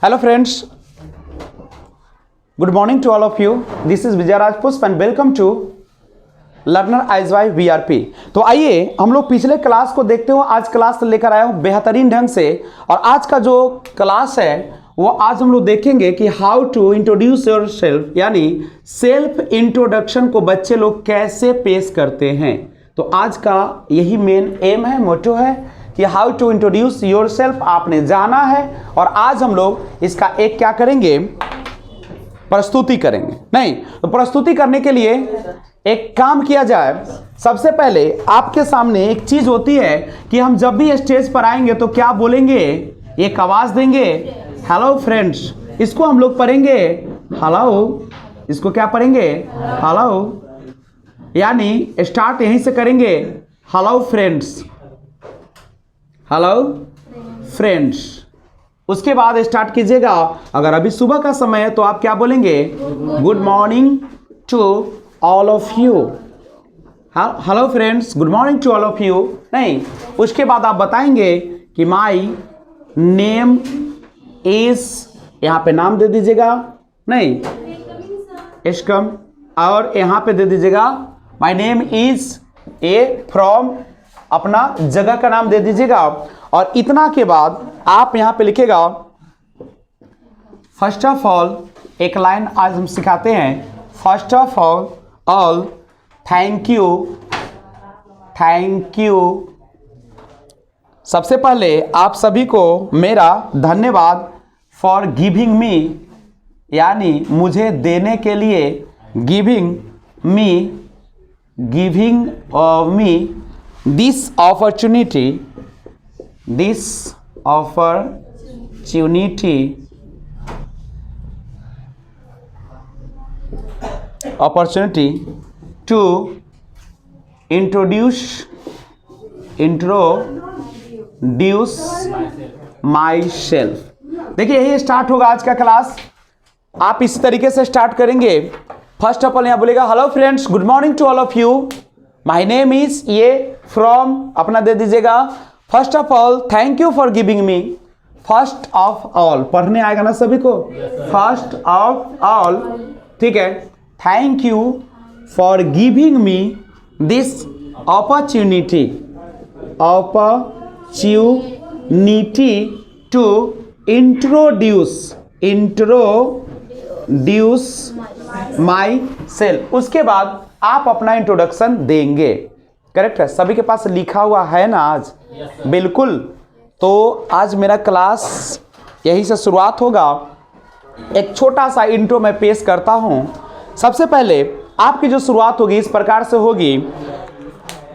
Hello friends, good morning to all of you. This is Vijay Raj Pushp and welcome to learner आईजवाई VRP। तो आइए हम लोग पिछले क्लास को देखते हो। आज क्लास लेकर आया हूँ बेहतरीन ढंग से, और आज का जो क्लास है वो आज हम लोग देखेंगे कि how to introduce yourself, यानी सेल्फ इंट्रोडक्शन को बच्चे लोग कैसे पेश करते हैं। तो आज का यही मेन एम है, मोटो है कि how to introduce yourself आपने जाना है, और आज हम लोग इसका एक क्या करेंगे, प्रस्तुति करेंगे। नहीं तो प्रस्तुति करने के लिए एक काम किया जाए। सबसे पहले आपके सामने एक चीज होती है कि हम जब भी स्टेज पर आएंगे तो क्या बोलेंगे, एक आवाज देंगे, हेलो फ्रेंड्स। इसको हम लोग पढ़ेंगे हेलो, इसको क्या पढ़ेंगे, हेलो, यानी स्टार्ट यहीं से करेंगे, हेलो फ्रेंड्स, हेलो फ्रेंड्स। उसके बाद स्टार्ट कीजिएगा। अगर अभी सुबह का समय है तो आप क्या बोलेंगे, good morning to all of you, hello friends, good morning to all of you. नहीं, उसके बाद आप बताएंगे कि माई नेम इज, यहाँ पे नाम दे दीजिएगा, नहीं इश्कम, और यहाँ पे दे दीजिएगा माई नेम इज ए, फ्रॉम अपना जगह का नाम दे दीजिएगा। और इतना के बाद आप यहां पे लिखेगा, फर्स्ट ऑफ ऑल, एक लाइन आज हम सिखाते हैं, first of all thank you, thank you. सबसे पहले आप सभी को मेरा धन्यवाद, फॉर गिविंग मी, यानी मुझे देने के लिए, giving me this opportunity to introduce myself। देखिए यही स्टार्ट होगा आज का क्लास। आप इस तरीके से स्टार्ट करेंगे। फर्स्ट ऑफ ऑल यहाँ बोलेगा, hello friends, good morning to all of you, my name is ये, फ्रॉम अपना दे दीजिएगा, first of all thank you for giving me, first of all पढ़ने आएगा ना सभी को, फर्स्ट ऑफ ऑल, ठीक है, thank you for giving me this opportunity to introduce myself. उसके बाद आप अपना इंट्रोडक्शन देंगे। करेक्ट है, सभी के पास लिखा हुआ है ना आज? बिल्कुल। तो आज मेरा क्लास यही से शुरुआत होगा। एक छोटा सा इंट्रो मैं पेश करता हूं। सबसे पहले आपकी जो शुरुआत होगी इस प्रकार से होगी,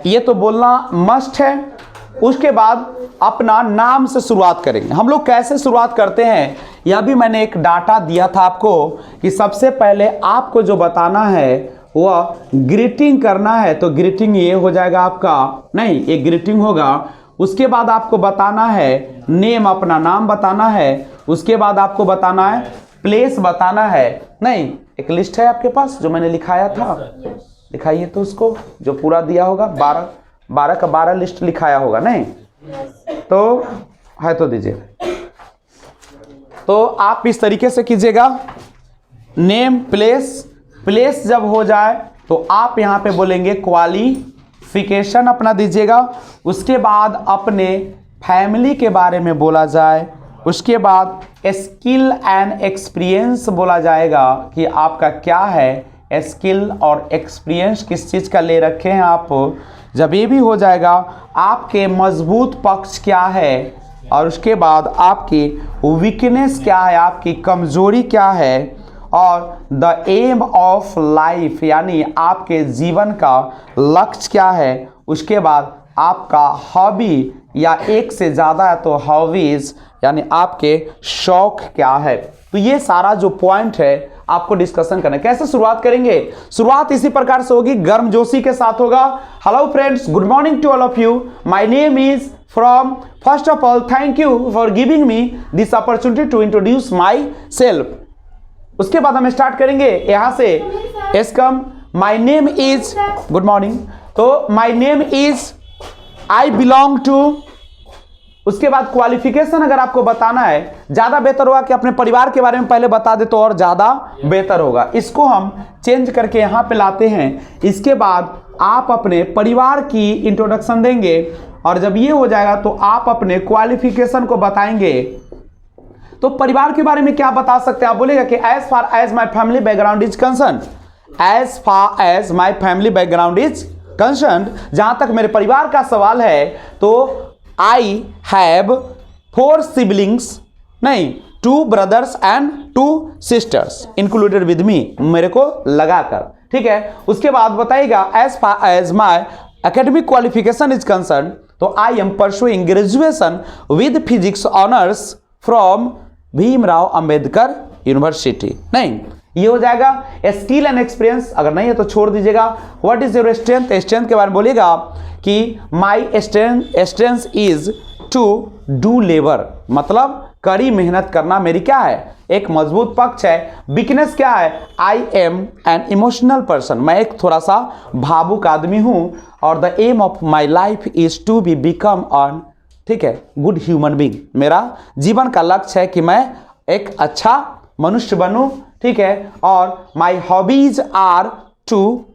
ये तो बोलना मस्ट है। उसके बाद अपना नाम से शुरुआत करेंगे। हम लोग कैसे शुरुआत करते हैं यह भी मैंने एक डाटा दिया था आपको, कि सबसे पहले आपको जो बताना है वह ग्रीटिंग करना है। तो ग्रीटिंग ये हो जाएगा आपका, नहीं एक ग्रीटिंग होगा। उसके बाद आपको बताना है नेम, अपना नाम बताना है। उसके बाद आपको बताना है प्लेस बताना है। नहीं, एक लिस्ट है आपके पास जो मैंने लिखाया था, दिखाइए तो उसको, जो पूरा दिया होगा, 12 का 12 लिस्ट लिखाया होगा। नहीं तो है तो दीजिए। तो आप इस तरीके से कीजिएगा, नेम, प्लेस जब हो जाए तो आप यहाँ पे बोलेंगे क्वालिफिकेशन अपना दीजिएगा। उसके बाद अपने फैमिली के बारे में बोला जाए। उसके बाद स्किल एंड एक्सपीरियंस बोला जाएगा कि आपका क्या है, स्किल और एक्सपीरियंस किस चीज़ का ले रखे हैं आप। जब ये भी हो जाएगा, आपके मजबूत पक्ष क्या है, और उसके बाद आपकी वीकनेस क्या है, आपकी कमजोरी क्या है, और द एम ऑफ लाइफ, यानी आपके जीवन का लक्ष्य क्या है। उसके बाद आपका हॉबी, या एक से ज़्यादा है तो हॉबीज, यानी आपके शौक क्या है। तो ये सारा जो पॉइंट है आपको डिस्कशन करना है। कैसे शुरुआत करेंगे? शुरुआत इसी प्रकार से होगी, गर्मजोशी के साथ होगा। Hello friends, good morning to all of you, my name is from, first of all thank you for giving me this opportunity to introduce myself. उसके बाद हम स्टार्ट करेंगे यहां से, एसकम, my name is, good morning, तो my name is, I belong to उसके बाद क्वालिफिकेशन अगर आपको बताना है, ज़्यादा बेहतर होगा कि अपने परिवार के बारे में पहले बता दे तो और ज़्यादा बेहतर होगा। इसको हम चेंज करके यहाँ पे लाते हैं। इसके बाद आप अपने परिवार की इंट्रोडक्शन देंगे और जब ये हो जाएगा तो आप अपने क्वालिफिकेशन को बताएंगे। तो परिवार के बारे में क्या बता सकते हैं? आप बोलेगा कि as far as my family background is concern, as far as my family background is concern, जहां तक मेरे परिवार का सवाल है तो आई हैव 4 सिबलिंग्स, नहीं 2 brothers and 2 sisters included with me, मेरे को लगाकर, ठीक है। उसके बाद बताइएगा as far as my academic qualification is concern, तो I am pursuing graduation with physics honours from Bhimrao Ambedkar university. नहीं, ये हो जाएगा। स्किल एंड एक्सपीरियंस अगर नहीं है तो छोड़ दीजिएगा। What is your strength? Strength के बारे में बोलिएगा कि my strength is to do labour, मतलब कड़ी मेहनत करना मेरी क्या है, एक मजबूत पक्ष है। वीकनेस क्या है? I am an emotional person, मैं एक थोड़ा सा भावुक आदमी हूं। और the aim of my life is to be become on, ठीक है, गुड ह्यूमन बींग, मेरा जीवन का लक्ष्य है कि मैं एक अच्छा मनुष्य बनूं, ठीक है। और my hobbies are to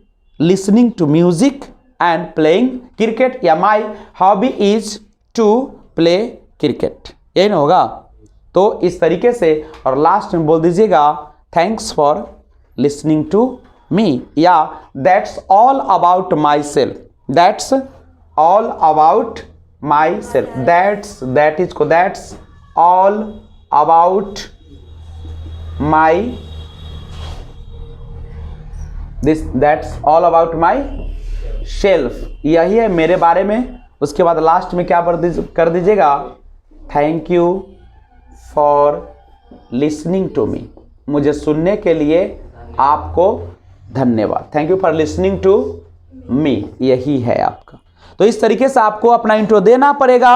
listening to music and playing cricket, या my hobby is to play cricket, यही ना होगा। तो इस तरीके से, और लास्ट में बोल दीजिएगा thanks for listening to me, या that's all about myself, that's all about myself, that's all about my that's all about myself, यही है मेरे बारे में। उसके बाद लास्ट में क्या कर दीजिएगा, thank you for listening to me, मुझे सुनने के लिए आपको धन्यवाद, thank you for listening to me, यही है आपका। तो इस तरीके से आपको अपना इंट्रो देना पड़ेगा।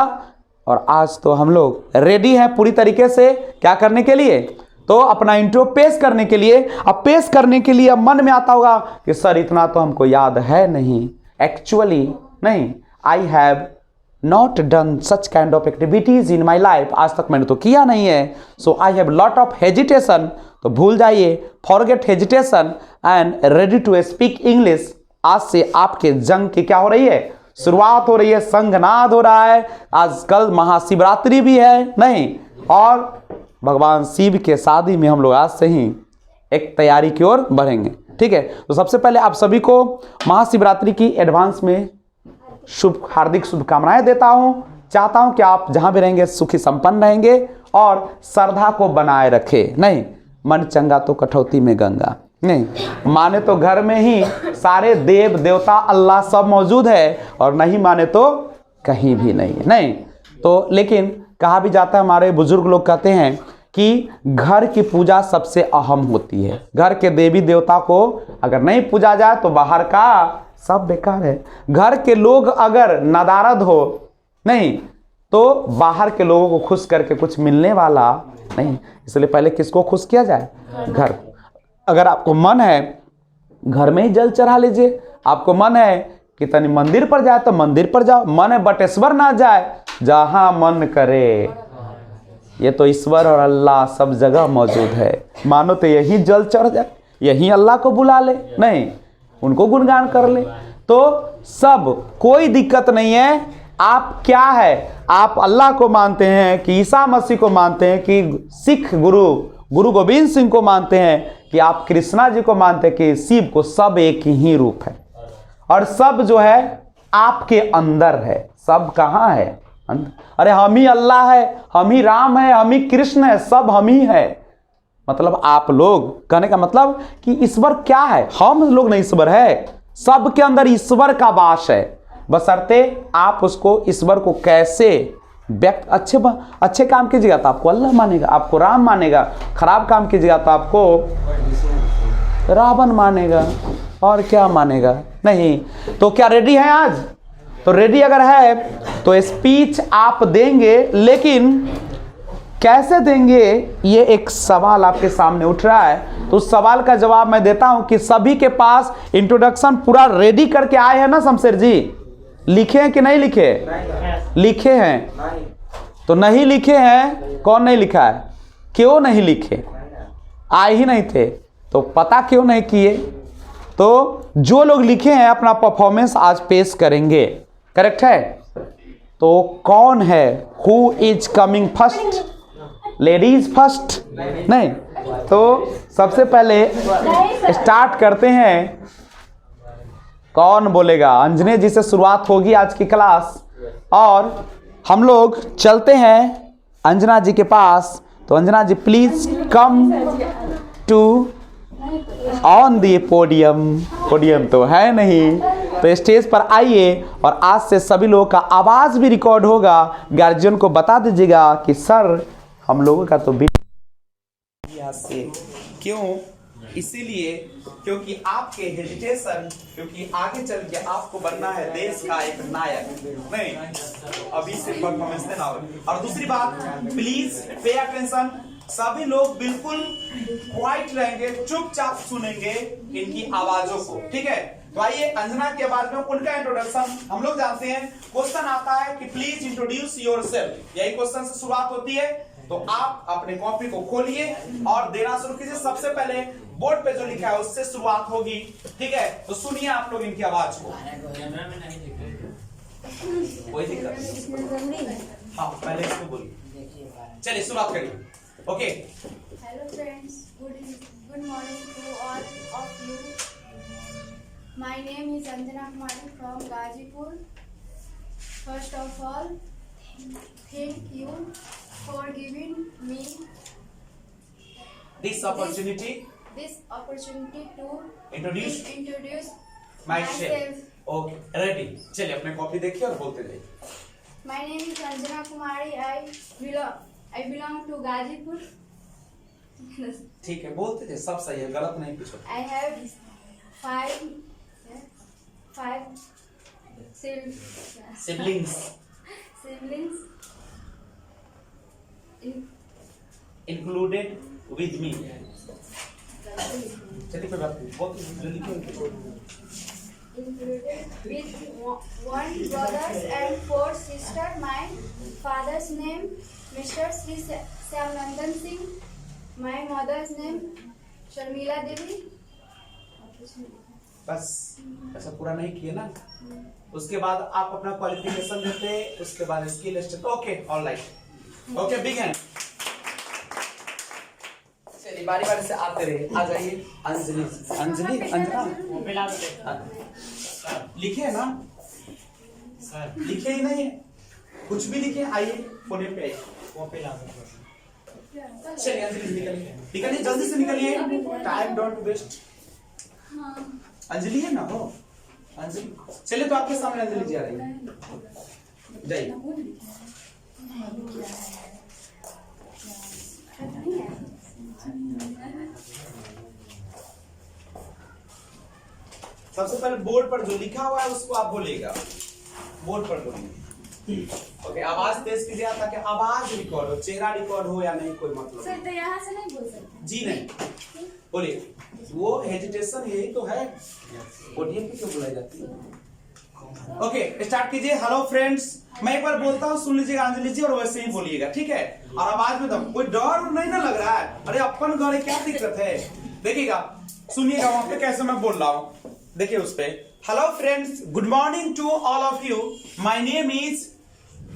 और आज तो हम लोग रेडी हैं पूरी तरीके से क्या करने के लिए, तो अपना इंट्रो पेश करने के लिए। अब पेश करने के लिए अब मन में आता होगा कि सर इतना तो हमको याद है नहीं, एक्चुअली नहीं, I have not done such kind of activities in my life, आज तक मैंने तो किया नहीं है। So I have lot of hesitation, तो भूल जाइए, forget hesitation and ready to speak English. आज से आपके जंग की क्या हो रही है, शुरुआत हो रही है, संघनाद हो रहा है। आजकल महाशिवरात्रि भी है नहीं, और भगवान शिव के शादी में हम लोग आज से ही एक तैयारी की ओर बढ़ेंगे, ठीक है। तो सबसे पहले आप सभी को महाशिवरात्रि की एडवांस में हार्दिक शुभकामनाएं देता हूं। चाहता हूं कि आप जहां भी रहेंगे सुखी संपन्न रहेंगे और श्रद्धा को बनाए रखे। नहीं, मन चंगा तो कठौती में गंगा, नहीं माने तो घर में ही सारे देव देवता अल्लाह सब मौजूद है, और नहीं माने तो कहीं भी नहीं है। नहीं तो लेकिन कहा भी जाता है, हमारे बुजुर्ग लोग कहते हैं कि घर की पूजा सबसे अहम होती है। घर के देवी देवता को अगर नहीं पूजा जाए तो बाहर का सब बेकार है। घर के लोग अगर नदारद हो नहीं तो बाहर के लोगों को खुश करके कुछ मिलने वाला नहीं। इसलिए पहले किसको खुश किया जाए, घर को। अगर आपको मन है घर में ही जल चढ़ा लीजिए, आपको मन है कि तनी मंदिर पर जाए तो मंदिर पर जाओ, मन है बटेश्वर ना जाए, जहां मन करे। ये तो ईश्वर और अल्लाह सब जगह मौजूद है, मानो तो यही जल चढ़ जाए, यही अल्लाह को बुला ले, नहीं उनको गुणगान कर ले, तो सब कोई दिक्कत नहीं है। आप क्या है, आप अल्लाह को मानते हैं कि ईसा मसीह को मानते हैं कि सिख गुरु गोविंद सिंह को मानते हैं कि आप कृष्णा जी को मानते हैं कि शिव को, सब एक ही रूप है और सब जो है आपके अंदर है। सब कहाँ है, अंदर। अरे हम ही अल्लाह है, हम ही राम है, हम ही कृष्ण है, सब हम ही है। मतलब आप लोग कहने का मतलब कि ईश्वर क्या है, हम लोग नहीं, ईश्वर है, सबके अंदर ईश्वर का वास है। बशर्ते आप उसको ईश्वर को कैसे व्यक्त, अच्छे काम कीजिएगा तो आपको अल्लाह मानेगा, आपको राम मानेगा, खराब काम कीजिएगा तो आपको रावण मानेगा, और क्या मानेगा। नहीं तो क्या रेडी है आज? तो रेडी अगर है तो स्पीच आप देंगे, लेकिन कैसे देंगे ये एक सवाल आपके सामने उठ रहा है। तो उस सवाल का जवाब मैं देता हूं कि सभी के पास इंट्रोडक्शन पूरा रेडी करके आए हैं ना शमशेर जी? लिखे हैं कि नहीं लिखे? लिखे हैं। तो नहीं लिखे हैं, कौन नहीं लिखा है? क्यों नहीं लिखे? आए ही नहीं थे तो पता क्यों नहीं किए? तो जो लोग लिखे हैं अपना परफॉर्मेंस आज पेश करेंगे, करेक्ट है? तो कौन है? Who is coming first? Ladies first? नहीं, तो सबसे पहले स्टार्ट करते हैं। कौन बोलेगा? अंजनी जी से शुरुआत होगी आज की क्लास और हम लोग चलते हैं अंजना जी के पास। तो Anjana ji please come to on the podium. Podium तो है नहीं, तो स्टेज पर आइए और आज से सभी लोगों का आवाज भी रिकॉर्ड होगा। गार्जियन को बता दीजिएगा कि सर हम लोगों का तो से क्यों? इसीलिए क्योंकि आपके हेजिटेशन, क्योंकि आगे चल के आपको बनना है देश का एक नायक। नहीं, अभी से परफॉर्मेंस देना होगा। और दूसरी बात, प्लीज पे अटेंशन, सभी लोग बिल्कुल क्वाइट रहेंगे, चुपचाप सुनेंगे इनकी आवाजों को, ठीक है? तो आइए अंजना की आवाज में उनका इंट्रोडक्शन। हम लोग जानते हैं क्वेश्चन आता है कि प्लीज इंट्रोड्यूस योरसेल्फ, यही क्वेश्चन से शुरुआत होती है। तो आप अपने कॉपी को खोलिए और देना शुरू कीजिए। सबसे पहले बोर्ड पे जो लिखा है उससे शुरुआत होगी, ठीक है? तो सुनिए आप लोग इनकी आवाज को। कोई दिक्कत नहीं, हाँ पहले इसको बोलिए। चलिए शुरुआत करिए। Okay. Hello friends, good morning to all of you. My name is Anjana Kumari from Ghazipur. First of all, thank you for giving me this opportunity to introduce myself. myself. Okay, ready? चलिए अपने कॉपी देखिए और बोलते जाइए। My name is Anjana Kumari. I belong to Gazipur. ठीक है, बोलते थे, सब सही है, गलत नहीं पूछो। I have five siblings included with me। चलिए कोई बात नहीं, बहुत जल्दी क्यों? included with one brothers and four sisters. My father's name Mr. Sri Syamanandan Singh. My mother's name Sharmila Devi. बस ऐसा पूरा नहीं किए ना? उसके बाद आप अपना क्वालिफिकेशन देते, उसके बाद skill test. Okay, alright, okay, begin. चलिए बारी बारी से आते रहे। आ जाइए अंजलि। अंजलि, अंजना लिखे है ना सर? लिखे ही नहीं है, कुछ भी लिखे। आइए फोन पे आइए। चलिए अंजलि निकलिए, जल्दी से निकलिए, टाइम डोंट वेस्ट। अंजलि है ना? हो अंजलि, चलिए तो आपके सामने अंजलि जी आ रही है, जाइए। सबसे पहले बोर्ड पर जो लिखा हुआ है उसको आप बोलिएगा, बोर्ड पर बोलिए। ओके, आवाज तेज कीजिए ताकि आवाज रिकॉर्ड हो, चेहरा रिकॉर्ड हो या नहीं कोई मतलब सर तो यहाँ से नहीं बोल सकते जी? नहीं बोलिए, वो हेजिटेशन यही तो है, पोडियम पे क्यों बुलाई जाती है? ओके, स्टार्ट कीजिए। हेलो फ्रेंड्स, मैं एक बार बोलता हूँ, सुन लीजिएगा अंजलि जी, और वैसे ही बोलिएगा, ठीक है? और आवाज में दम, कोई डर नहीं ना लग रहा है? अरे अपन घर है, क्या दिक्कत है? देखिएगा, सुनिएगा वहां पे कैसे मैं बोल रहा हूँ, देखिए उस पे। Hello friends, good morning to all of you. My name is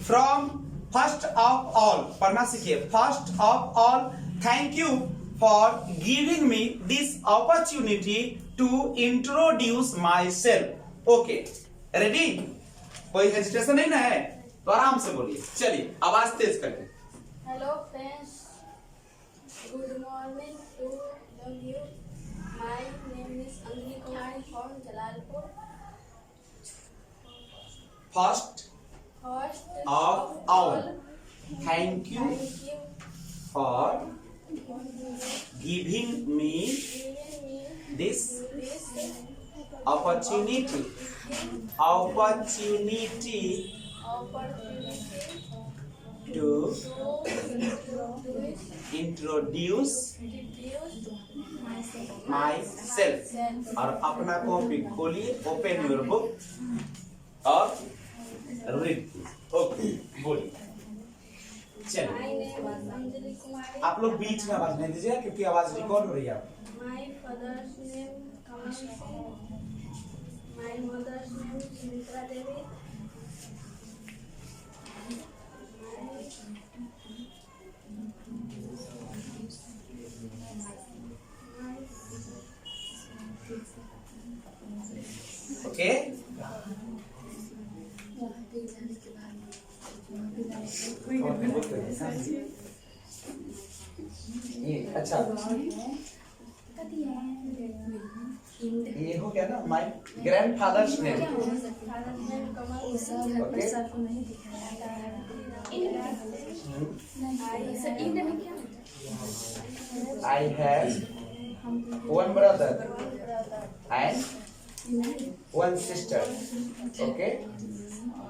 from first of all, पढ़ना सीखिए। First of all, thank you for giving me this opportunity to introduce myself। Okay, ready? कोई हेजिटेशन नहीं ना है तो आराम से बोलिए। चलिए आवाज तेज करके। Hello friends, good morning to you. My name is Anjali Kumari from Jalalpur. First of all, thank you for giving me this opportunity to introduce myself। और अपना कॉपी खोलिए, ओपन योर बुक और रीड। ओके, बोलिए। चलिए My name is Anjali Kumari. आप लोग बीच में आवाज नहीं दीजिएगा क्योंकि आवाज रिकॉर्ड हो रही है आप। My father's name Kamal Singh. My mother's name Sumitra Devi. Okay ये अच्छा ये हो गया ना my grandfathers name. Okay I have one brother and one sister. Okay.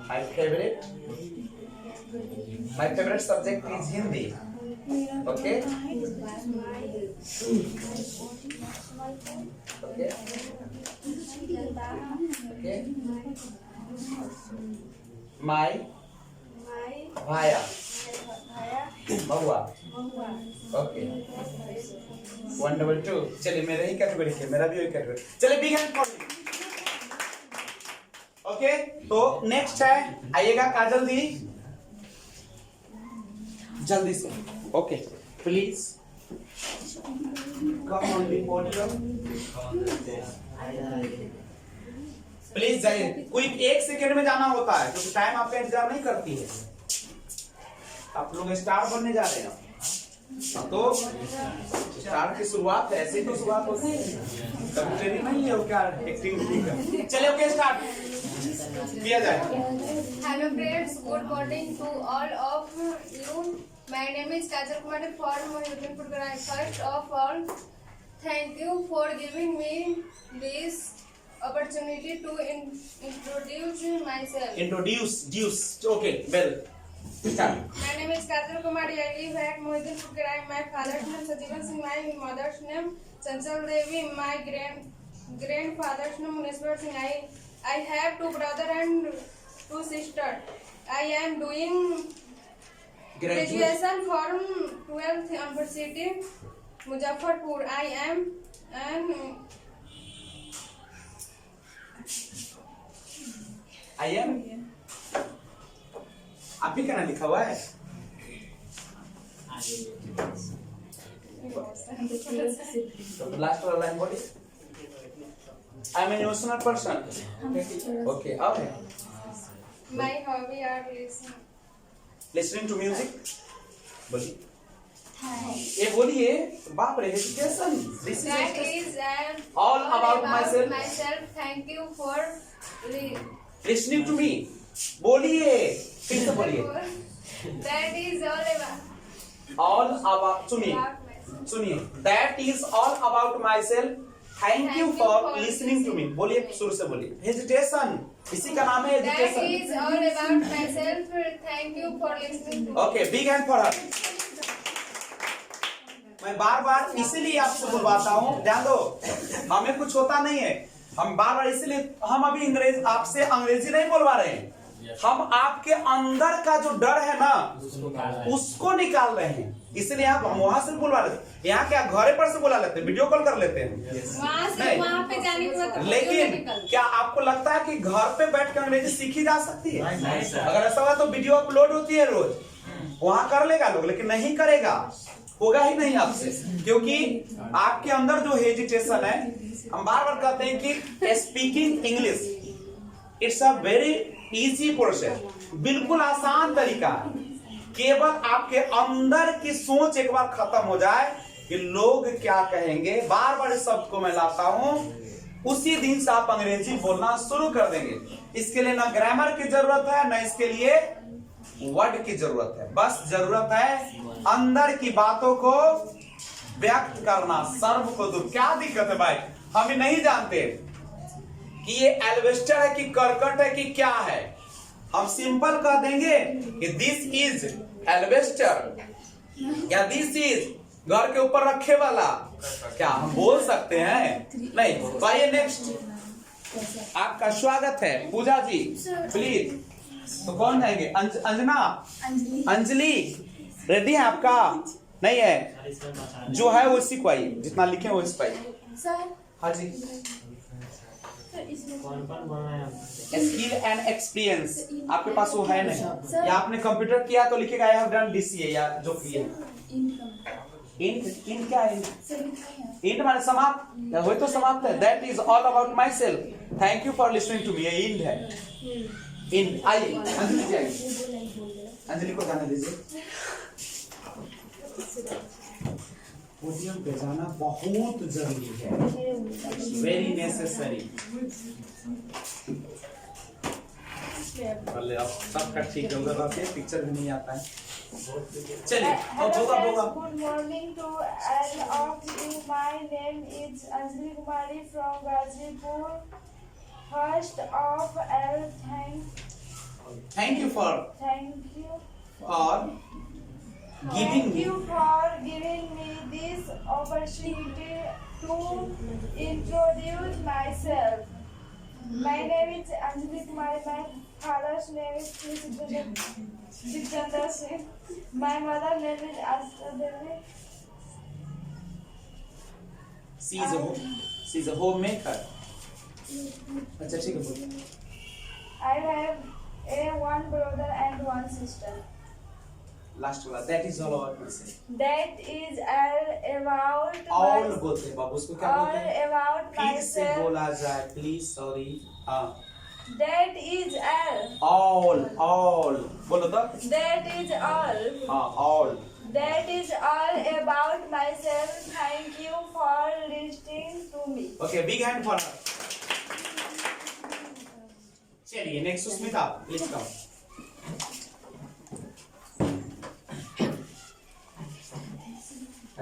My favorite subject is Hindi. Okay. Okay. Okay. My bhaiya. Mahua. Okay. 122. चलिए मेरा ही category है, मेरा भी वही कैटेगरी। चलिए बिग हैंड फॉर ओके। तो नेक्स्ट है, आइएगा काजल दी जल्दी से। Okay please come on the podium. Please जाइए, कोई 1 सेकंड में जाना होता है क्योंकि टाइम आपका इंतजार नहीं करती है। आप लोग स्टार बनने जा रहे हैं तो स्टार की शुरुआत है, ऐसे तो शुरुआत होती है, कभी ट्रेनिंग नहीं है वो क्या एक्टिविटी का। चलिए ओके स्टार्ट किया जाए। Hello friends, good morning to all of you. My name is Kajal Kumari from Udhampur. First of all, thank you for giving me this opportunity to introduce myself. Introduce. Okay, well, start. My name is Kajal Kumari. I live at Udhampur. My father's name Sajivan Singh. My mother's name Chansal Devi. My grandfather's name Muneshwar Singh. I have 2 brothers and 2 sisters. I am doing graduation from 12th University, Muzaffarpur. I am an आप भी क्या लिखा हुआ है? Last वाला line बोलिए। I am an emotional person. Okay, okay. my hobby are Listening to music. बोलिए। ये बोलिए, बाप रे education. This that is is all about myself. myself. Thank you for listening to me. बोलिए, फिर से बोलिए। that is All about सुनिए, about myself. सुनिए। That is all about myself. Thank you for listening to me. बोलिए, शुरू से बोलिए। Hesitation, इसी का नाम है That education. is all about myself. Thank you for listening to me. Okay, big hand for her. मैं बार बार इसीलिए आपसे बुलवाता हूँ, ध्यान दो, हमें कुछ होता नहीं है, हम बार बार इसीलिए, हम अभी आपसे अंग्रेजी नहीं बोलवा रहे हैं, हम आपके अंदर का जो डर है ना उसको निकाल रहे हैं, इसलिए आप हम वहां से बोलवा लेते हैं। यहाँ क्या घरे पर से बुला लेते हैं, वीडियो कॉल कर लेते हैं वहां से वहां पे जाने के बाद लेकिन क्या आपको लगता है कि घर पे बैठ कर अंग्रेजी सीखी जा सकती है? अगर ऐसा हुआ तो वीडियो अपलोड होती है रोज, वहां कर लेगा लोग, लेकिन नहीं करेगा, होगा ही नहीं आपसे, क्योंकि आपके अंदर जो हेजिटेशन है, हम बार बार कहते हैं कि speaking English it's a very easy process, बिल्कुल आसान तरीका है, केवल आपके अंदर की सोच एक बार खत्म हो जाए कि लोग क्या कहेंगे, बार बार इस शब्द को मैं लाता हूं, उसी दिन से आप अंग्रेजी बोलना शुरू कर देंगे। इसके लिए ना ग्रामर की जरूरत है, ना इसके लिए वर्ड की जरूरत है, बस जरूरत है अंदर की बातों को व्यक्त करना, सर्व को दूर। क्या दिक्कत है भाई, हम नहीं जानते कि ये एल्वेस्टर है कि करकट है कि क्या है, हम सिंपल कह देंगे कि दिस इज एल्वेस्टर या दिस इज घर के ऊपर रखे वाला, क्या हम बोल सकते हैं? नहीं। तो आइए नेक्स्ट, आपका स्वागत है पूजा जी, प्लीज। तो कौन जाएंगे? अंजना, अंजलि, रेडी है आपका? नहीं है? जो है वो इसी को आइए, जितना लिखे वो इस पर आइए। सर हाँ जी। इसमें कौन बोलना है? स्किल एंड एक्सपीरियंस आपके पास वो है नहीं, या आपने कंप्यूटर किया तो लिखेगा आई हैव डन DCA या जो किए। इंट क्या है? इंट माने समाप्त, वही तो समाप्त है। That is all about myself, thank you for listening to me, ये इंट है। इंट आइए अंजलि जी आइए, अंजलि को जाने दीजिए। पोडियम पे जाना बहुत जरूरी है, वेरी नेसेसरी। सबका ठीक है, उधर रहते पिक्चर भी नहीं आता है। चलिए अब होगा। Good morning to all of you. My name is Anjali Kumari from Gazipur. First of all, thank you for thank you. और giving Thank me. you for giving me this opportunity to introduce myself. My name is Anjali Kumari. My father's name is Jitendra Singh. My mother's name is Asta Devi. She is a home maker. अच्छा ठीक है बोलिए। I have one brother and one sister. Last वाला that is all about myself. That is all about all my- बोलते हैं बाबू, उसको क्या all बोलते हैं? about फिर से myself. बोला जाए प्लीज, सॉरी। हाँ That is all. ऑल बोलो तो। That is all. हाँ all. That is all about myself. Thank you for listening to me. Okay big hand for her. चलिए नेक्स्ट सुस्मिता प्लीज कम।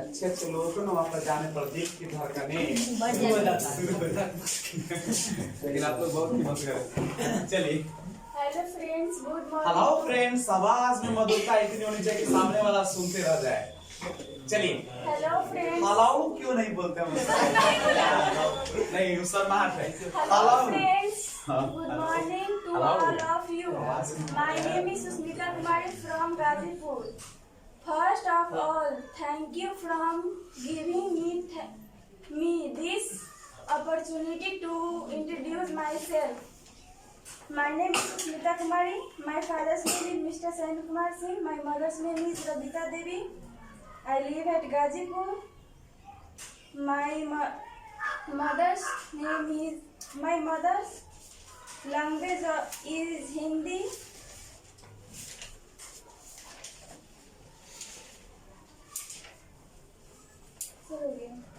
अच्छे अच्छे लोगों को ना वहाँ पर जाने पर दिल की धड़कने लेकिन आप लोग बहुत हिम्मत करें। चलिए Hello friends, good morning. Hello friends, आवाज में मधुरता इतनी होनी चाहिए कि सामने वाला सुनते रह जाए। चलिए Hello friends. हेलो क्यों नहीं बोलते हम? नहीं शर्माहट है। Hello friends. हाँ। Good morning to Hello. all of you. My name is Susmita Kumari from Gazipur. First of all, thank you from giving me this opportunity to introduce myself. My name is Susmita Kumari. My father's name is Mr. Sen Kumar Singh. My mother's name is Rabita Devi. I live at Gazipur. My mother's language is Hindi.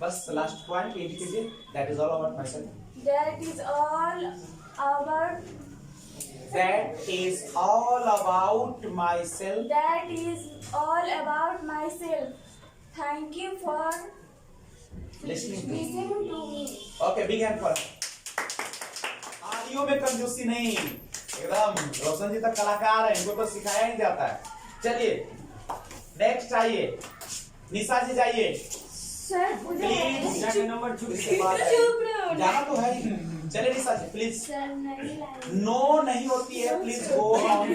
बस last point ये कीजिए, that is all about myself. That is all about. That is all about myself. That is all about myself. Thank you for listening. listening to me. Okay big hand for आलियों में कंजूसी नहीं, एकदम रोशन जी तक कलाकार है, इनको तो सिखाया ही जाता है। चलिए नेक्स्ट आइए, निशा जी जाइए Sir, प्लीज। नंबर चुप रहो। जाना तो है ही। चलिए निशा जी प्लीज। Sir, नहीं लाए। नो नहीं होती है, please go on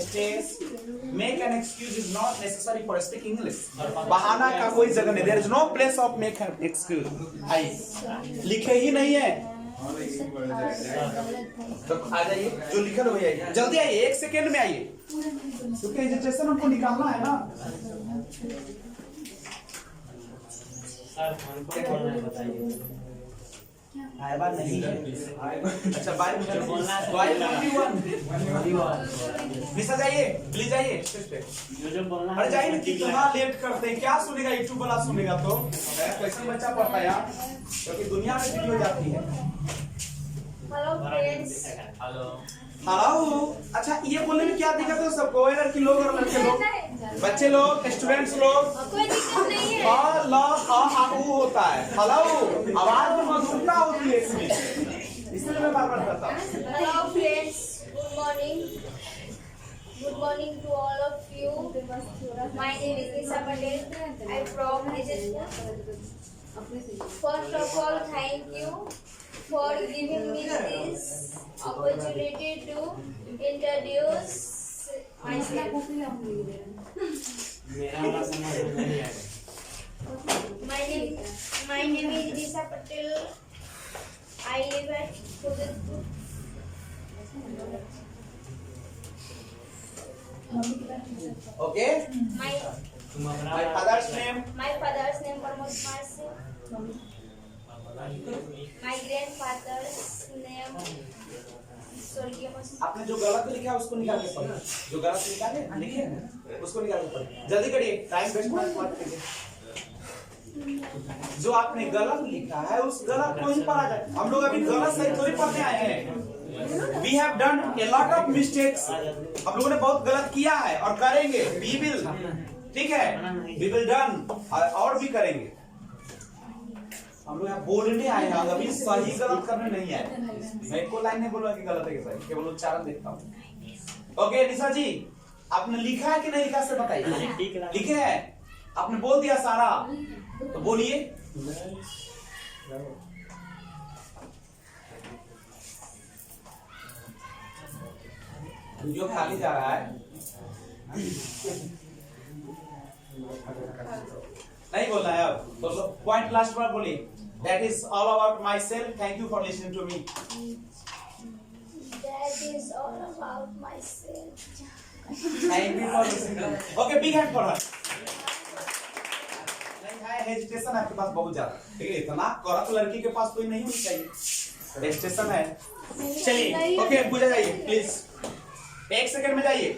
stage. Make an excuse is not necessary for speak English. बहाना का कोई जगह नहीं, there is no place of make an excuse. आइए, लिखे ही नहीं है तो आ जाइए, जो लिखे हो आइए, जल्दी आइए, 1 सेकेंड में आइए, क्योंकि रजिस्ट्रेशन हमको निकालना है ना। सर कौन बोलना है बताइए। आएबा नहीं है। अच्छा बाय बोलना है। बाय 21 निशा जाइए प्लीज, आइए स्टेज पे। जो बोलना है। अरे जाइए ना, कितना लेट करते हैं, क्या सुनेगा यूट्यूब वाला? सुनेगा तो कैसे बच्चा पढ़ता है यहाँ, क्योंकि दुनिया में वीडियो जाती है। Hello friends. हेलो। हेलो। अच्छा ये बोलने में क्या दिक्कत है सबको? लड़की लोग और लड़के लोग, बच्चे लोग, स्टूडेंट्स लोग, कोई दिक्कत नहीं है। और ल आ ऊ होता है। हेलो, आवाज में मधुरता होती है इसमें, इसलिए मैं बार बार करता हूँ। Hello friends, good morning. Good morning to all of you. My name is Nisha Patel. I'm from Nijatpur. First of all, thank you for giving me this opportunity to introduce myself. मेरा वाला समझ में नहीं आएगा। My name is Disha Patel. I live at Kudetpur. Okay. तुम अपना My father's name. My father's name Pramod Kumar Singh. My grandfather's name स्वर्गीय मसीह। आपने जो गलत लिखा है उसको निकाल के पढ़िए। जो गलत लिखा है लिखे हैं उसको निकाल के पढ़िए। जल्दी करिए, टाइम वेस्ट मत कीजिए। जो आपने गलत लिखा है उस गलत को ही पढ़ा जाए। हम लोग अभी गलत सही थोड़ी पढ़ने आए हैं। We have done a lot of mistakes. हम लोगों ने बहुत गलत किया है और करेंगे। We will, ठीक है? We will done और भी करेंगे। हम लोग यहाँ बोलने आए हैं, अभी सही गलत करने नहीं आए। मैं एक लाइन नहीं बोलूंगा कि गलत है कि सही, केवल उच्चारण देखता हूँ। ओके निशा जी, आपने लिखा है कि नहीं लिखा से बताइए। लिखे हैं, आपने बोल दिया सारा, तो बोलिए। वीडियो खाली जा रहा है, नहीं बोलना है अब। बोलो पॉइंट लास्ट बार बोलिए। That is all about myself. Thank you for listening to me. That is all about myself. Thank you for listening to me. Okay, big hand for her. नहीं है हेजिटेशन आपके पास बहुत ज्यादा, ठीक है? इतना करत लड़की के पास कोई नहीं होनी चाहिए। हेजिटेशन है। चलिए, ओके पूजा जाइए प्लीज। 1 सेकंड में जाइए,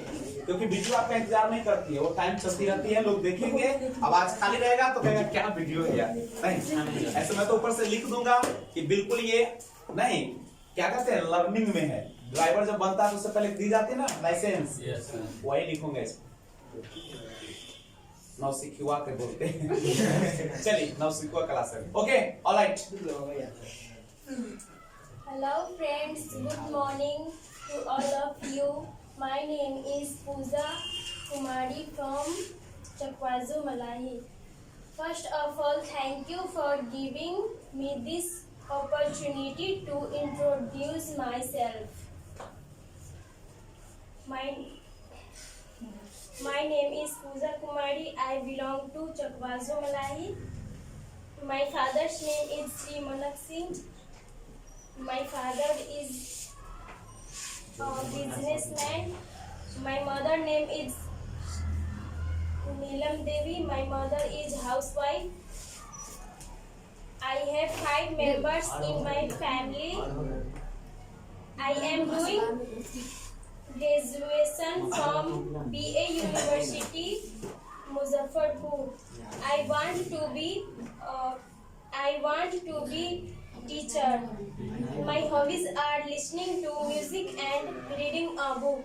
क्योंकि वीडियो आपका इंतजार नहीं करती है, वो टाइम चलती रहती है, लोग देखेंगे। अब आज खाली रहेगा तो कहेगा क्या वीडियो है यार। नहीं, ऐसे मैं तो ऊपर से लिख दूंगा कि बिल्कुल ये नहीं, क्या कहते हैं, लर्निंग में है। ड्राइवर जब बनता है तो उससे पहले दी जाती है ना लाइसेंस, वही लिखूंगा इसको। नौसिखुआ के बोलते हैं। चलिए नौसिखुआ क्लास है। Okay alright. Hello friends, good morning to all of you. My name is Pooja Kumari from Chakwazu, Malahi. First of all, thank you for giving me this opportunity to introduce myself. My name is Pooja Kumari. I belong to Chakwazu, Malahi. My father's name is Sri Manak Singh. My father is a businessman. My mother name is Neelam Devi. My mother is housewife. I have 5 members in my family. I am doing graduation from BA University, Muzaffarpur. I want to be teacher. My hobbies are listening to music and reading a book.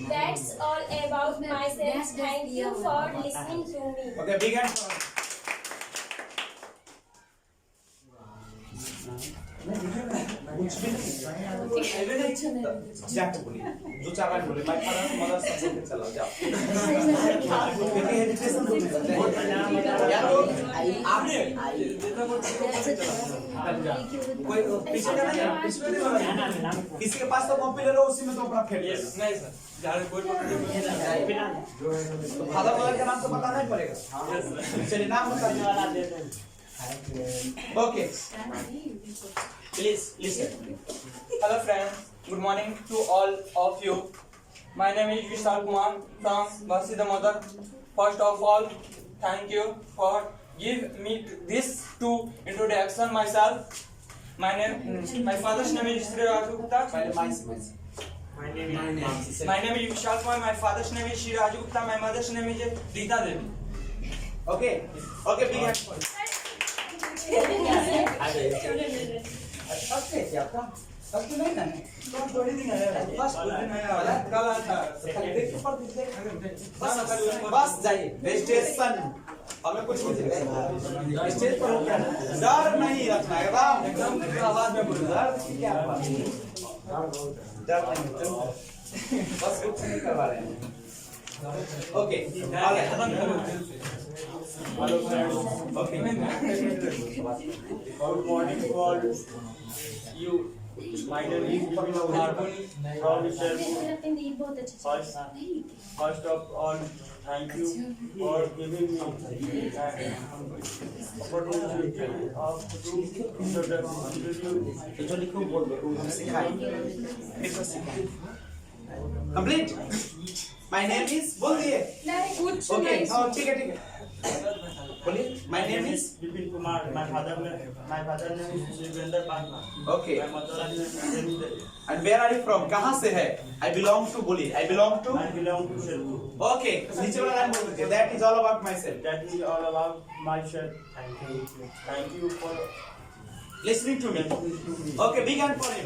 That's all about myself. Thank you for listening to me. Okay, big hand for her. कुछ भी नहीं, जाके बोलिए, जो चार बार बोले, my father mother सब बोल के चलाओ, जाओ। क्योंकि हेजिटेशन बोलने लगते हैं। या तो आपने कोई पीछे का नहीं, पीछे नहीं बोला। किसी के पास तो कॉपी ले लो, उसी में तो अपना फेंक दो। नहीं सर, जहाँ कोई तो फादर मदर का नाम तो बताना ही पड़ेगा। चलिए नाम बताने वाला दे दो। Okay. Please listen. Hello friends, good morning to all of you. My name is Vishal Kumar from Vasida Mother. First of all, thank you for give me this to introduction myself. My father's name is Sri Raju Gupta. My name is My name is Vishal Kumar. My father's name is Sri Raju Gupta. My mother's name is Rita Devi. Okay. Okay, big hand for it. First है क्या आपका? First नहीं ना? तो थोड़ी दिन है। First दिन है वाला कल आता। देख ऊपर देख। बस जाइए। रजिस्ट्रेशन हमें कुछ नहीं चाहिए। स्टेज पर होकर डर नहीं रखना है, एकदम आवाज में बोलो। डर की क्या बात? डर नहीं, बस कुछ नहीं करवा रहे हैं। ओके, आगे खत्म करो। Okay. Good morning to all you. My name is Harun from Sherpur. First of all, thank you for giving me an opportunity of complete my name is बोल दिए ओके हाँ ठीक है बोलिए my name is Bipin Kumar. My father name is Shivendra Parma. ओके My mother name is Devi Devi. And where are you from कहाँ से है आई बिलोंग टू बोलिए I belong to I belong to Sherpur. Okay नीचे वाला line बोल दीजिए that is all about myself That is all about myself. Thank you for listening to me okay big hand for you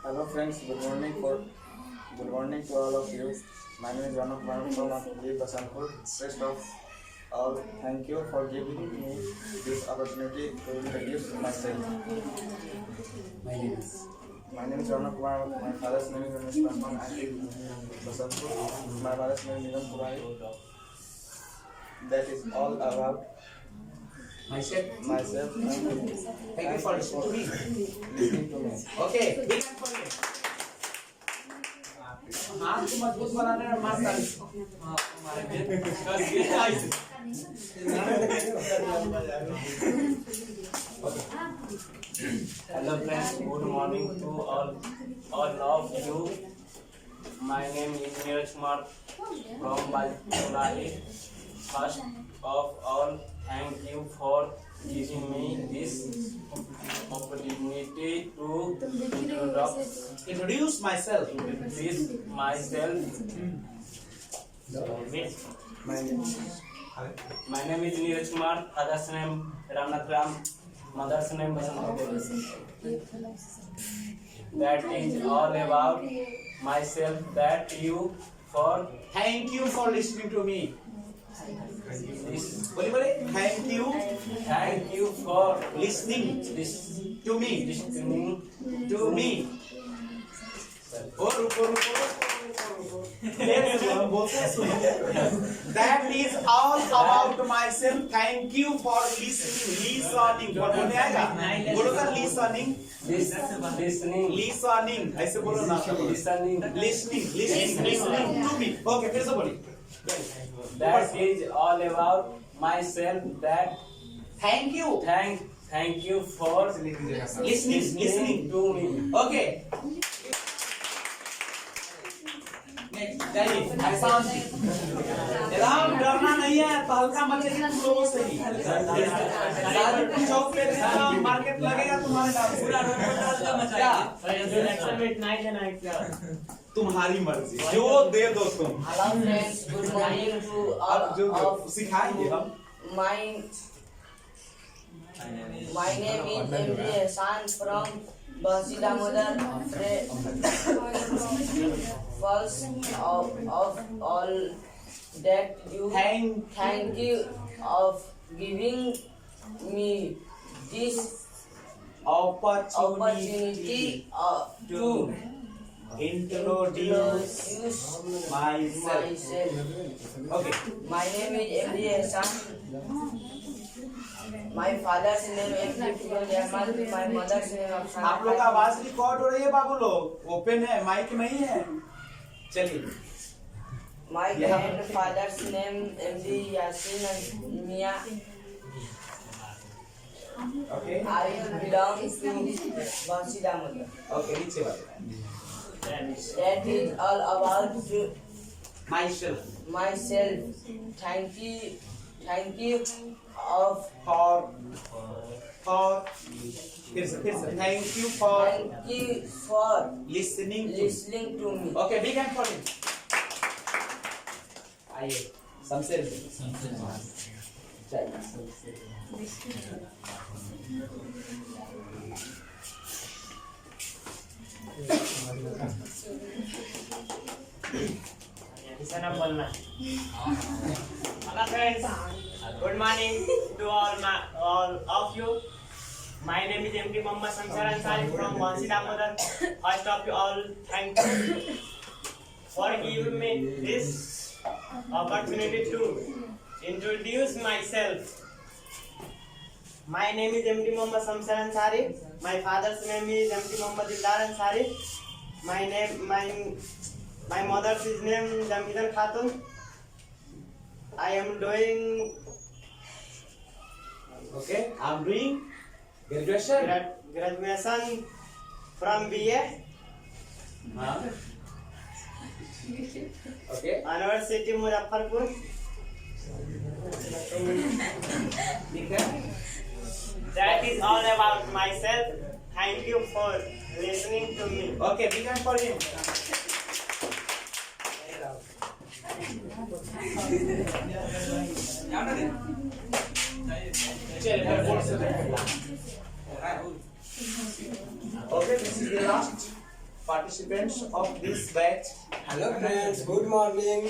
Hello friends, good morning to all of you. My name is Ranak Kumar from Basanpur. First of all, thank you for giving me this opportunity to introduce myself. My name is Ranak Kumar. My father's name is Ramesh Paswan. I live in Basanpur. My mother's name is Neelam Kumari. That is all about myself. Thank you for listening to me. Okay, big hand for you. हाथ को मजबूत बनाने में मार डाली। Hello friends, good morning to all of you. My name is Neeraj Kumar from Bali. First of all, thank you for giving me this opportunity to Introduce myself. introduce myself. My name is Neeraj Kumar. Father's name Ramnath Ram. Mother's name Basanti Devi. That is all about myself. That you for Thank you for listening to me. this. बोलिए thank you for listening this to me. listening To me. रुको That is all about myself. Thank you for listening. और बोलने आएगा बोलो sir listening ऐसे बोलो ना listening to me. Okay फिर से बोलिए That is all about myself. That thank you thank you for listening to me. Okay next जाइए एहसान जी राम डरना नहीं है तो हल्का मचे तुम लोगों से ही चौक पे मार्केट लगेगा तुम्हारे नाम से पूरा रोड क्या तुम्हारी मर्जी जो दे दो तुम Hello friends, good morning to all अब जो of सिखाएंगे हम my name is MD Hassan from Bansi Damodar. First of all, that you thank you of giving me this opportunity to introduce myself. Okay. My name is MD Hassan. My father's name is Iftikhar Ahmad. My mother's name is Afsana. आप लोग का आवाज record हो रही है बाबू लोग open है mic नहीं है चलिए My grandfather's name MD Yasin Mia. Okay I belong to Bansi Damodar. Okay नीचे वाले That is all about myself myself. Thank you of for फिर से thank you for listening listening to me. Okay big hand for him आइए शमशेर ऐसा ना बोलना Hello friends, good morning to all of you. My name is MD Muhammad Samsar Ansari from Bansi Damodar. First of all, thank you for giving me this opportunity to introduce myself. My name is MD Muhammad Samsar Ansari. My father's name is MD Muhammad Dildar Ansari. My mother's name is Jamidar Khatun. I am doing I'm doing graduation. graduation from BA, University Muzaffarpur. That is all about myself. Thank you for listening to me. Okay, big hand for him. Okay, this is the last participants of this batch. Hello friends, good morning.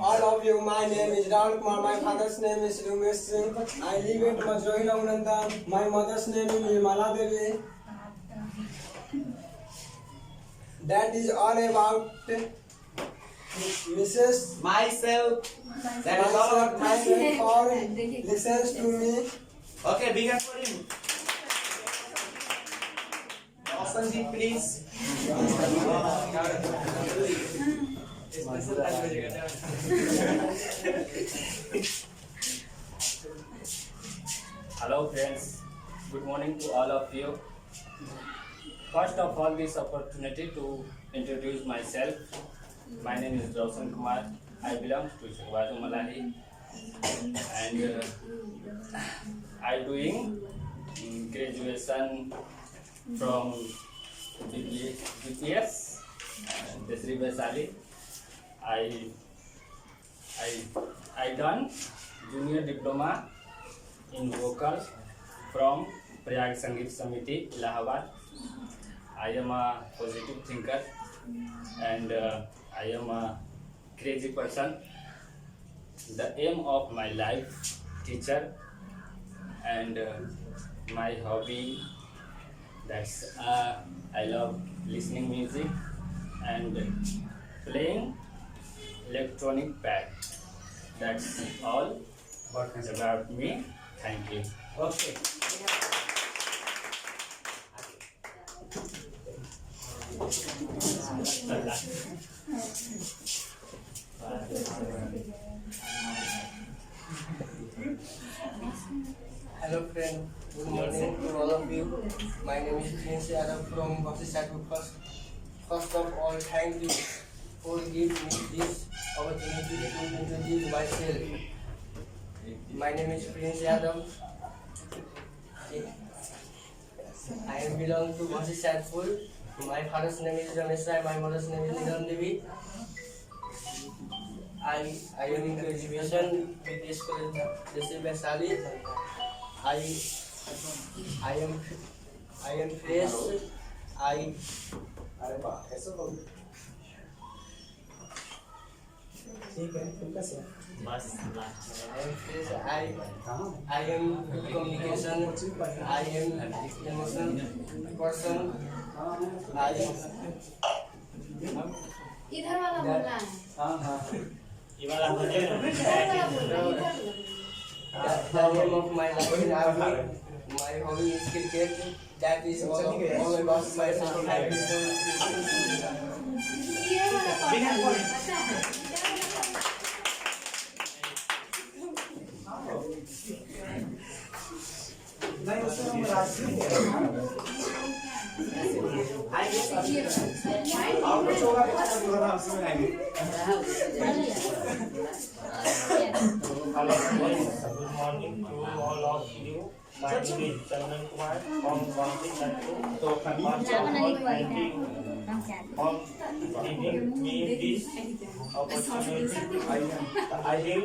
All of you, my name is Rahul Kumar. My father's name is Rumesh Singh. I live at Majrohi Raghunandan. My mother's name is Nirmala Devi. That is all about Mrs. Myself. That is all about myself. for listens to me. Okay, big hand for him. Sanji, please. Hello friends, good morning to all of you. First of all, this opportunity to introduce myself. My name is Roshan Kumar. I belong to Shirwatu Malahi and I doing graduation from BPS Desri Vaisali. I done junior diploma in vocal from Prayag Sangeet Samiti, Allahabad. I am a positive thinker and I am a crazy person. The aim of my life, teacher, and my hobby, that's I love listening music and playing electronic pad. That's all about me. Thank you. Okay. Hello friend, good morning to all of you. My name is Prince Yadav from Basisatu. First of all, thank you for giving me this opportunity to introduce myself. My name is Prince Yadav. I belong to Basisatu. My father's name is Ramesh Rai. My mother's name is Nilam Devi. I am in graduation with this college, Desri Vaisali. I am fresh. I am good communication. I am emotional person. इधर वाला बोलना है ये वाला मुझे इधर वाला बोलना है इधर The name of my life is army. My hobby is cricket. That is all about my social life. ये वाला पार्ट पता है इधर वाला नहीं उसमें हम राष्ट्रीय आप कुछ होगा हमसे मिलाएंगे Good morning to all of you. My name is Chandan Kumar from Bansi Damodar. So first of all, thank you for giving me this opportunity. I think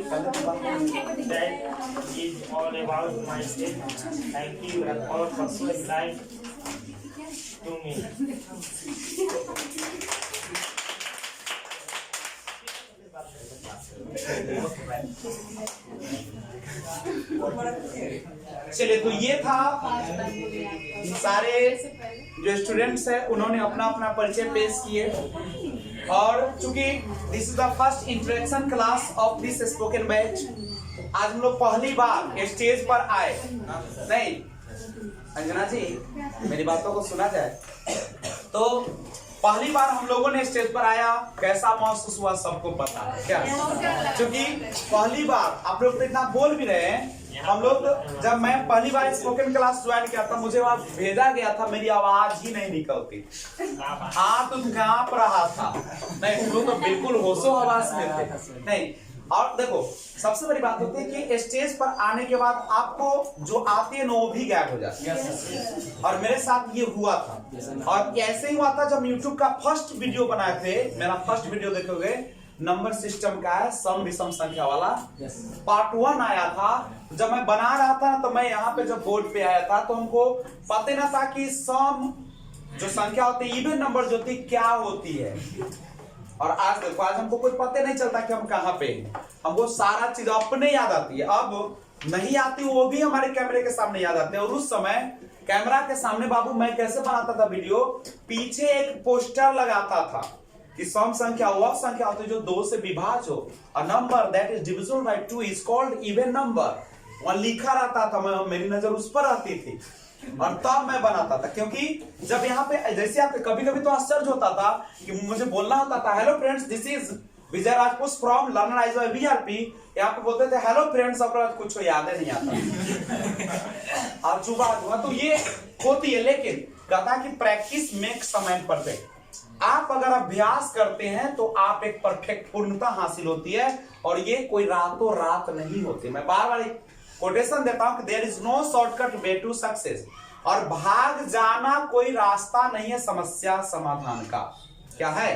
that is all about myself. Thank you for such life to me. चलिए, तो ये था सारे जो students हैं उन्होंने अपना अपना परिचय पेश किए। और चूंकि this is the first introduction class of this spoken batch, आज हम लोग पहली बार स्टेज पर आए। नहीं अंजना जी, मेरी बातों को सुना जाए तो पहली बार हम लोगों ने स्टेज पर आया, कैसा महसूस हुआ सबको पता है क्या? क्योंकि पहली बार आप लोग तो इतना बोल भी रहे हैं। हम लोग जब मैं पहली बार स्पोकन क्लास ज्वाइन किया था, मुझे वहां भेजा गया था, मेरी आवाज ही नहीं निकलती। हाँ, तुम कांप रहा था। नहीं, तुम लोग तो बिल्कुल होशो हवास में थे। नहीं, और देखो सबसे बड़ी बात होती है कि स्टेज पर आने के बाद आपको जो आती है ना वो भी गायब हो जाती है। और मेरे साथ ये हुआ था। और ऐसे ही हुआ था जब YouTube का फर्स्ट वीडियो बनाए थे। मेरा फर्स्ट वीडियो देखोगे, नंबर सिस्टम का है, सम विषम संख्या वाला। पार्ट 1 आया था। जब मैं बना रहा था तो मैं यहाँ पे जब बोर्ड पे आया था तो हमको पता ना था कि सम जो संख्या होती है, इवन नंबर जो होती क्या होती है। और आज देखो, आज हमको कुछ पता नहीं चलता कि हम कहाँ पे हैं। हमको सारा चीज अपने याद आती है। अब नहीं आती वो भी हमारे कैमरे के सामने याद आते हैं। और उस समय कैमरा के सामने बाबू मैं कैसे बनाता था वीडियो, पीछे एक पोस्टर लगाता था कि सम संख्या वह संख्या होती है जो 2 से विभाज्य हो। A number that is divisible by 2 is called even number. वहां लिखा रहता था, मेरी नजर उस पर रहती थी और तब मैं बनाता था। क्योंकि जब यहाँ पे जैसे आप कभी कभी तो आश्चर्य होता था कि मुझे बोलना होता था, hello friends this is Vijay Rajput from learnerise by VRP. यहाँ पे बोलते थे हेलो फ्रेंड्स, अपना कुछ याद ही नहीं आता। और चुपा तो ये होती है। लेकिन कहता कि practice makes a man perfect. आप अगर अभ्यास करते हैं तो आप एक परफेक्ट पूर्णता हासिल होती है। और ये कोई रातों रात नहीं होती। मैं बार बार एक कोटेशन देता हूं कि there is no shortcut way to success. और भाग जाना कोई रास्ता नहीं है समस्या समाधान का। क्या है?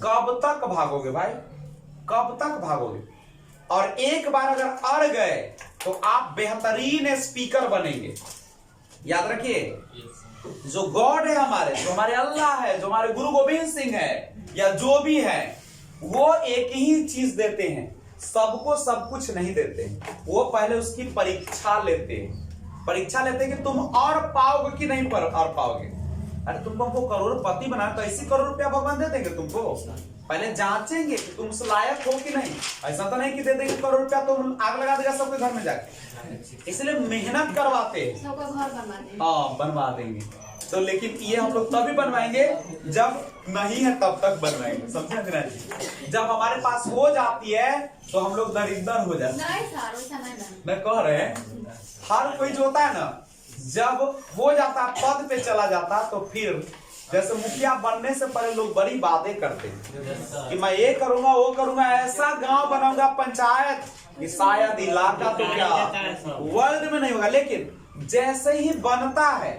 कब तक भागोगे भाई, कब तक भागोगे? और एक बार अगर अड़ गए तो आप बेहतरीन स्पीकर बनेंगे। याद रखिए, जो गॉड है हमारे, जो हमारे अल्लाह है, जो हमारे गुरु गोविंद सिंह है या जो भी है, वो एक ही चीज देते हैं, सबको सब कुछ नहीं देते हैं। वो पहले उसकी परीक्षा लेते हैं। परीक्षा लेते हैं कि तुम और पाओगे कि नहीं और पाओगे। अरे तुमको हमको करोड़पति बना तो ऐसी करोड़ रुपया भगवान दे देंगे तुमको? पहले जांचेंगे कि तुम उस लायक हो कि नहीं। ऐसा तो नहीं कि दे देंगे करोड़ रुपया तुम आग लगा देगा सबके घर में जाके। इसलिए मेहनत करवाते हैं, सबका घर बनवाते हैं। हाँ बनवा देंगे। तो लेकिन ये हम लोग तभी बनवाएंगे जब नहीं है तब तक बनवाएंगे। समझे अंजना जी? जब हमारे पास हो जाती है तो हम लोग दरिद्र हो जाते हैं। मैं कह रहे हैं हर कोई जो होता है ना, जब हो जाता पद पे चला जाता तो फिर जैसे मुखिया बनने से पहले लोग बड़ी बातें करते हैं कि मैं ये करूंगा वो करूंगा, ऐसा गांव बनाऊंगा पंचायत कि शायद इलाका तो क्या वर्ल्ड में नहीं होगा। लेकिन जैसे ही बनता है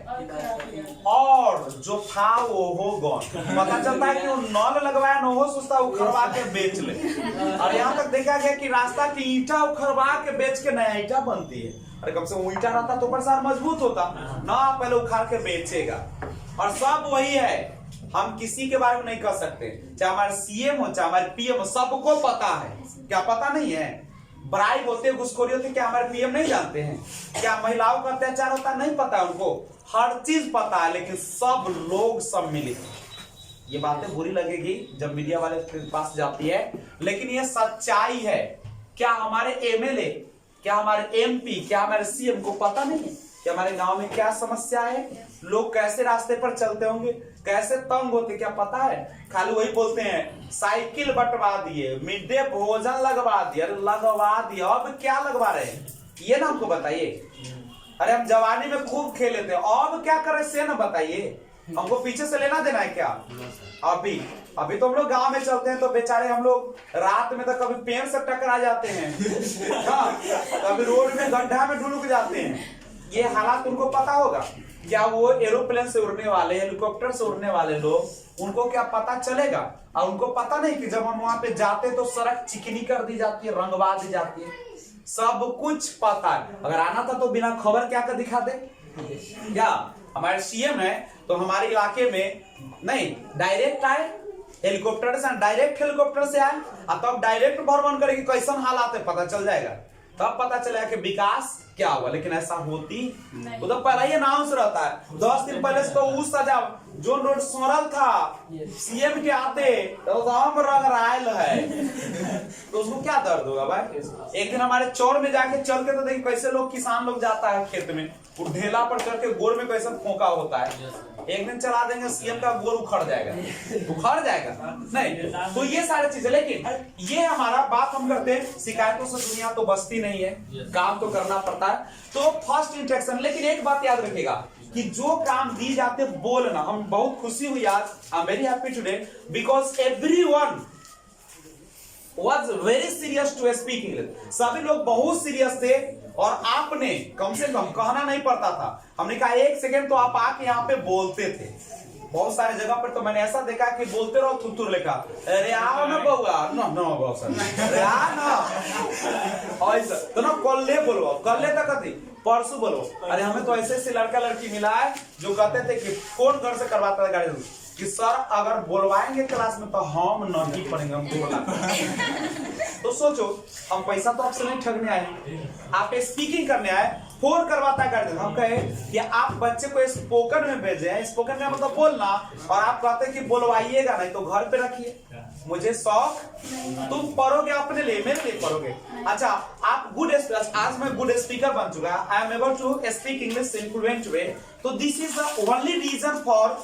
और जो था वो हो गॉन, पता चलता है कि वो नल लगवाया न हो, सोचता उखड़वा के बेच ले। और यहाँ तक देखा गया कि रास्ता की ईंटा उखड़वा के बेच के नया ईंटा बनती है। अरे कम से कम ईंटा रहता तो प्रसार मजबूत होता ना, पहले उखाड़ के बेचेगा। और सब वही है, हम किसी के बारे में नहीं कह सकते, चाहे हमारे सीएम हो चाहे हमारे पीएम हो, सबको पता है। क्या पता नहीं है? ब्राइब होते हैं, घुसखोरी होती है, क्या हमारे पीएम नहीं जानते हैं? क्या महिलाओं का अत्याचार होता है, नहीं पता है उनको? हर चीज पता है, लेकिन सब लोग सम्मिलित। ये बातें बुरी लगेगी जब मीडिया वाले के पास जाती है, लेकिन ये सच्चाई है। क्या हमारे एमएलए, क्या हमारे एमपी, क्या हमारे सीएम को पता नहीं है कि हमारे गांव में क्या समस्या है? लोग कैसे रास्ते पर चलते होंगे, कैसे तंग होते, क्या पता है? खाली वही बोलते हैं साइकिल बंटवा दिए, मिड डे भोजन लगवा दिया। अरे लगवा दिया, अब क्या लगवा रहे हैं ये ना हमको बताइए। अरे हम जवानी में खूब खेले थे, अब क्या कर रहे से ना बताइए। हमको पीछे से लेना देना है क्या? अभी तो हम लोग गांव में चलते हैं तो बेचारे हम लोग रात में तो कभी पेड़ से टकरा जाते हैं, हाँ, कभी रोड में गड्ढा में ढुलक जाते हैं। ये हालात उनको पता होगा क्या? वो एरोप्लेन से उड़ने वाले, हेलीकॉप्टर से उड़ने वाले लोग, उनको क्या पता चलेगा? और उनको पता नहीं कि जब हम वहां पे जाते तो सड़क चिकनी कर दी जाती है, रंगवा दी जाती है, सब कुछ पता है। अगर आना था तो बिना खबर क्या कर दिखा दे क्या? हमारे सीएम है तो हमारे इलाके में नहीं डायरेक्ट आए हेलीकॉप्टर से, डायरेक्ट हेलीकॉप्टर से आए, तब डायरेक्ट भ्रमण करेगी कैसन हालात है पता चल जाएगा। तब पता चला कि विकास क्या हुआ, लेकिन ऐसा होती वो तो पहला ही अनाउंस रहता है। 10 दिन पहले से तो उस सजा जो रोड सोरल था सीएम के आते तो गांव में रंग रायल है तो उसको क्या दर्द होगा भाई। एक दिन हमारे चौर में जाके चल के तो देखिए कैसे लोग किसान लोग जाता है खेत में, ढेला पर चढ़ के गोर में कैसे फोका होता है। एक दिन चला देंगे सीएम का गोर उखड़ जाएगा नहीं। तो ये सारी चीजें, लेकिन ये हमारा बात हम करते हैं, शिकायतों से दुनिया तो बचती नहीं है, काम तो करना पड़ता है। तो फर्स्ट इंट्रैक्शन, लेकिन एक बात याद रखिएगा कि जो काम दी जाते बोलना, हम बहुत खुशी हुई आज, I am very happy today because everyone was very serious to speak English। सभी लोग बहुत सीरियस थे और आपने कम से कम कहना नहीं पड़ता था। हमने कहा 1 सेकेंड तो आप आके यहाँ पे बोलते थे। बहुत सारे जगह पर तो मैंने ऐसा देखा कि बोलते रहो थुतुर लेखा, अरे आओ ना बउआ, नो बउआ अरे आ ना ऐसा तो ना कल्ले बोलो, कल्ले तक कथी परसों बोलो। अरे हमें तो ऐसे ऐसे लड़का लड़की मिला है जो कहते थे कि फोन घर से करवाता था गाड़ी कि सर अगर बोलवाएंगे क्लास में तो हम नहीं पढ़ेंगे, हम 2 लाख। तो सोचो हम पैसा तो आपसे नहीं ठगने आए, आप स्पीकिंग करने आए, फोन करवाता कर हम कहे कि आप बच्चे को स्पोकन में भेजें, स्पोकन में मतलब बोलना, और आप कहते हैं कि बोलवाइएगा नहीं तो घर पे रखिए, मुझे शौक, तुम पढ़ोगे अपने लिए, मेरे लिए पढ़ोगे। अच्छा आप गुड, आज मैं गुड स्पीकर बन चुका, I am able to speak English in fluent way. तो this is the only reason for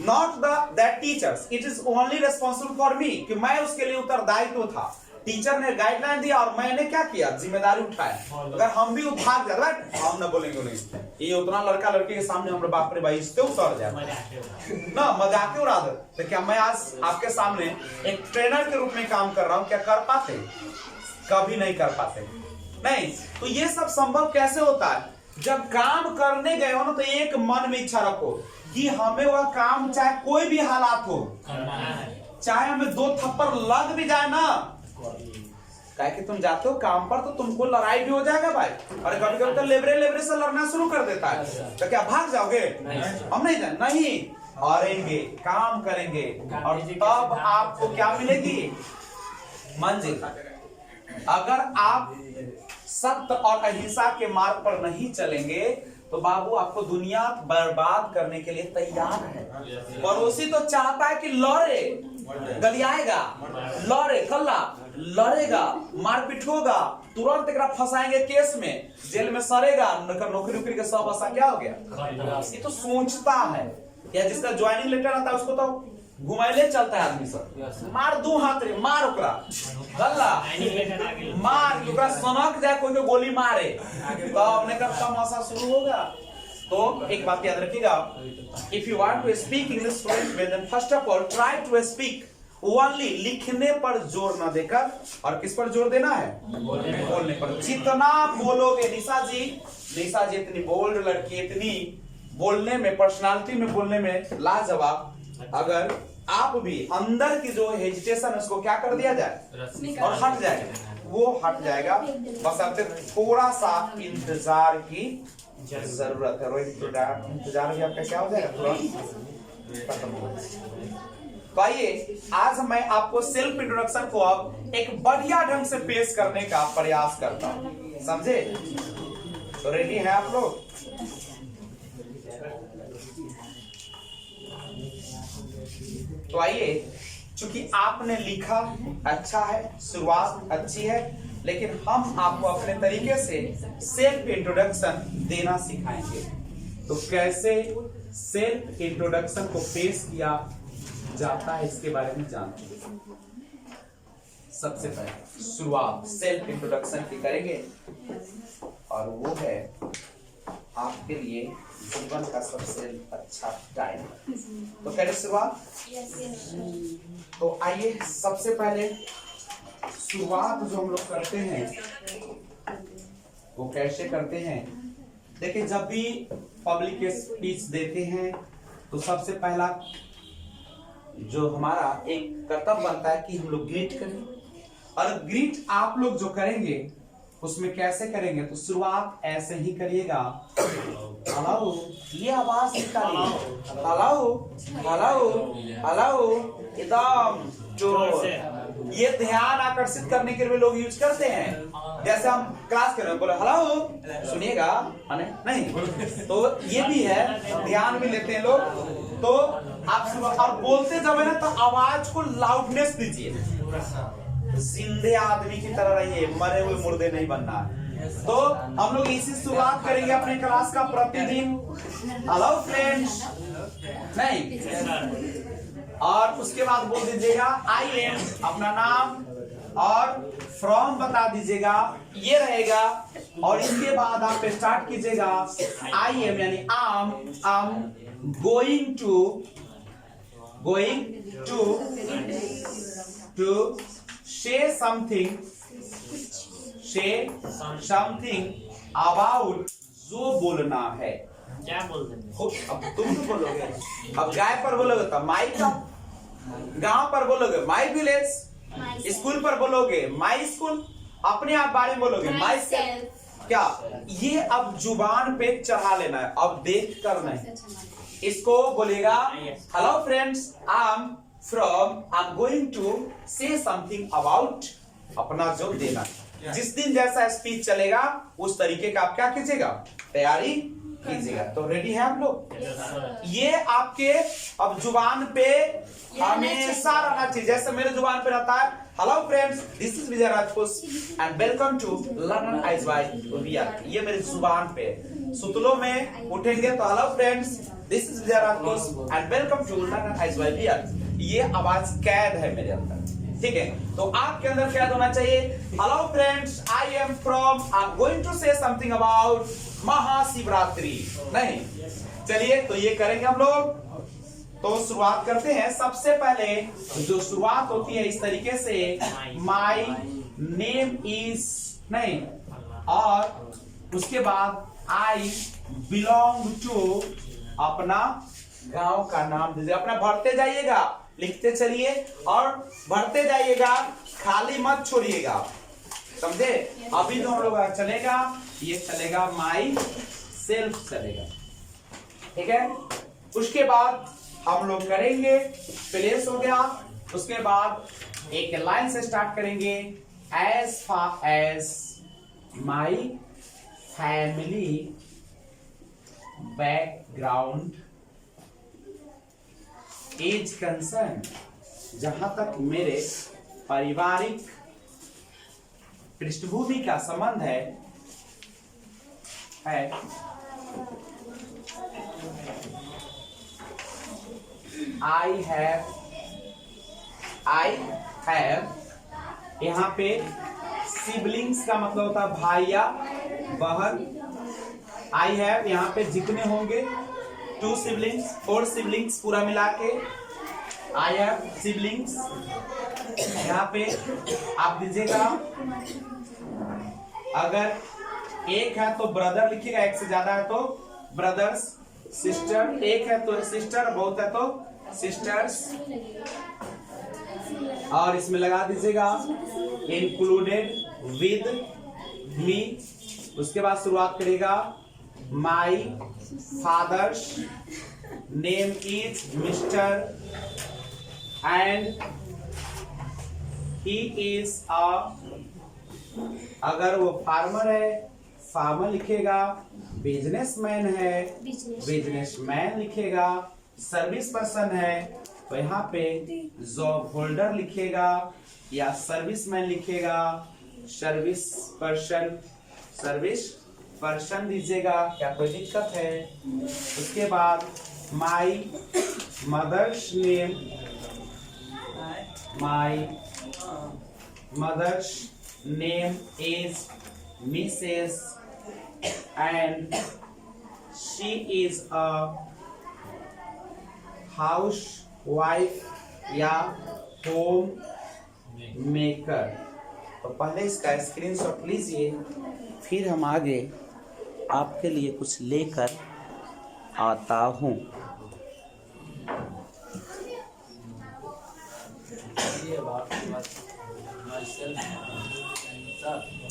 not that teachers, it is only responsible for me कि मैं उसके लिए उत्तरदायित्व था। टीचर ने गाइडलाइन दिया और मैंने क्या किया, जिम्मेदारी उठाया। अगर हम भी भाग जाते हम न बोलेंगे नहीं, ये उतना लड़का लड़की के सामने हमारे बाप रे भाई इससे उतर जाए ना, मजाक उड़ा दे। तो क्या मैं आज आपके सामने एक ट्रेनर के रूप में काम कर रहा हूँ, क्या कर पाते? कभी नहीं कर पाते नहीं। तो ये सब संभव कैसे होता है? जब काम करने गए हो ना तो एक मन में इच्छा रखो कि हमें वह काम चाहे कोई भी हालात हो, चाहे हमें 2 थप्पड़ लग भी जाए ना, क्या कि तुम जाते हो काम पर तो तुमको लड़ाई भी हो जाएगा भाई। और कभी कभी तो लेबरे से लड़ना शुरू कर देता है, तो क्या भाग जाओगे? हम नहीं जाए, नहीं हारेंगे, काम करेंगे और तब आपको क्या मिलेगी? मंजिल। अगर आप सत्य और अहिंसा के मार्ग पर नहीं चलेंगे तो बाबू आपको दुनिया बर्बाद करने के लिए तैयार है। पड़ोसी तो चाहता है कि लड़े, गलियाएगा, लड़े, कल्ला लड़ेगा, मारपीट होगा, तुरंत एक फंसाएंगे केस में, जेल में सड़ेगा, नौकरी उकरी का सब आशा क्या हो गया। ये तो सोचता है, या जिसका ज्वाइनिंग लेटर आता है उसको तो घुमाइले चलता है आदमी सब, मार 2 हाथ रे, मार ओकरा गल्ला मार, ओकरा सनक जाए कोई को गोली मारे तो हमने का तमाशा शुरू होगा। तो एक बात याद रखिएगा, if you want to speak English fluently then first of all try to speak only, लिखने पर जोर न देकर, और किस पर जोर देना है? बोलने पर। जितना बोलोगे, निशा जी इतनी बोल्ड लड़की, इतनी बोलने में, पर्सनालिटी में बोलने में लाजवाब, अगर आप भी अंदर की जो हेजिटेशन है उसको क्या कर दिया जाए और हट जाएगा, वो हट जाएगा। बस आपसे थोड़ा सा इंतजार की जरूरत है। रोहित इंतजार भी आपका क्या हो जाएगा, तुरंत खत्म हो। तो आइए आज मैं आपको सेल्फ इंट्रोडक्शन को अब एक बढ़िया ढंग से पेश करने का प्रयास करता हूं, समझे? तो रेडी है आप लोग? तो आइए, चूंकि आपने लिखा अच्छा है, शुरुआत अच्छी है, लेकिन हम आपको अपने तरीके से सेल्फ इंट्रोडक्शन देना सिखाएंगे। तो कैसे सेल्फ इंट्रोडक्शन को पेश किया जाता है इसके बारे में जानते हैं। सबसे पहले शुरुआत सेल्फ इंट्रोडक्शन की करेंगे, और वो है आपके लिए जीवन का सबसे अच्छा टाइम। तो कैसे शुरुआत? तो आइए सबसे पहले शुरुआत जो हम लोग करते हैं वो कैसे करते हैं? देखिए, जब भी पब्लिक स्पीच देते हैं तो सबसे पहला जो हमारा एक कर्तव्य बनता है कि हम लोग ग्रीट करें, और ग्रीट आप लोग जो करेंगे उसमें कैसे करेंगे? तो शुरुआत ऐसे ही करिएगा, हेलो, ये आवाज निकालिए, हेलो हेलो हेलो, एकदम जोर। ये ध्यान आकर्षित करने के लिए लोग यूज करते हैं, जैसे हम क्लास कर रहे हैं, बोले हेलो, सुनिएगा, नहीं तो ये भी है, ध्यान भी लेते हैं लोग। तो आप सुबह और बोलते जब है ना तो आवाज को लाउडनेस दीजिए, जिंदे आदमी की तरह रहिए, मरे हुए मुर्दे नहीं बनना है। तो हम लोग इसी शुरुआत करेंगे अपने क्लास का प्रतिदिन। हेलो फ्रेंड्स, नहीं, और उसके बाद बोल दीजिएगा आई एम, अपना नाम, और फ्रॉम बता दीजिएगा, ये रहेगा। और इसके बाद आप स्टार्ट कीजिएगा आई एम यानी am going to say something about, जो बोलना है। क्या बोल देंगे? अब तुम तो बोलोगे, अब गाय पर बोलोगे तो माई कप, गांव पर बोलोगे माई विलेज, स्कूल पर बोलोगे माई स्कूल, अपने आप बारे में बोलोगे माई सेल्फ। क्या ये अब जुबान पे चढ़ा लेना है, अब देख कर नहीं। इसको बोलेगा hello friends, I'm going to say something about, अपना जो देना। जिस दिन जैसा स्पीच चलेगा उस तरीके का आप क्या कीजिएगा, तैयारी कीजिएगा। तो रेडी है आप लोग? ये आपके अब जुबान पे हमेशा रहना चाहिए, जैसे मेरे जुबान पे रहता है hello friends, this is Vijay Rajput and welcome to learn eyes by wear. ये मेरे जुबान पे, सुतलों में उठेंगे तो hello friends, this is Vijay Rajput and welcome to learn eyes by wear. ये आवाज कैद है मेरे अंदर, ठीक है? तो आपके अंदर कैद होना चाहिए hello friends, I am going to say something about Mahashivratri. नहीं, चलिए तो ये करेंगे हम लोग। तो शुरुआत करते हैं। सबसे पहले जो शुरुआत होती है इस तरीके से, माई नेम इज, नहीं, और उसके बाद आई बिलोंग टू, अपना गांव का नाम दीजिए। अपना भरते जाइएगा, लिखते चलिए और भरते जाइएगा, खाली मत छोड़िएगा, समझे? अभी जो हम लोग चलेगा, ये चलेगा माई सेल्फ चलेगा, ठीक है? उसके बाद हम लोग करेंगे प्लेस हो गया। उसके बाद एक लाइन से स्टार्ट करेंगे, as far as my family background is concern, जहां तक मेरे पारिवारिक पृष्ठभूमि का संबंध है। आई हैव, यहाँ पे सिबलिंग्स का मतलब होता है भाई या बहन। आई हैव यहाँ पे जितने होंगे 2 सिबलिंग्स, 4 सिबलिंग्स पूरा मिला के आई हैव सिबलिंग्स। यहाँ पे आप दीजिएगा, अगर एक है तो ब्रदर लिखिएगा, एक से ज्यादा है तो ब्रदर्स, सिस्टर, एक है तो सिस्टर, बहुत है तो सिस्टर्स, और इसमें लगा दीजिएगा इंक्लूडेड विद मी। उसके बाद शुरुआत करेगा my father's name is mister and he is अगर वो फार्मर है फार्मर लिखेगा, बिजनेसमैन है बिजनेसमैन लिखेगा, सर्विस पर्सन है तो यहाँ पे जॉब होल्डर लिखेगा या सर्विसमैन लिखेगा, सर्विस पर्सन दीजिएगा, क्या कोई दिक्कत है? उसके बाद my mother's name is mrs and she is a housewife या होम मेकर। तो पहले इसका स्क्रीनशॉट लीजिए, फिर हम आगे आपके लिए कुछ लेकर आता हूँ।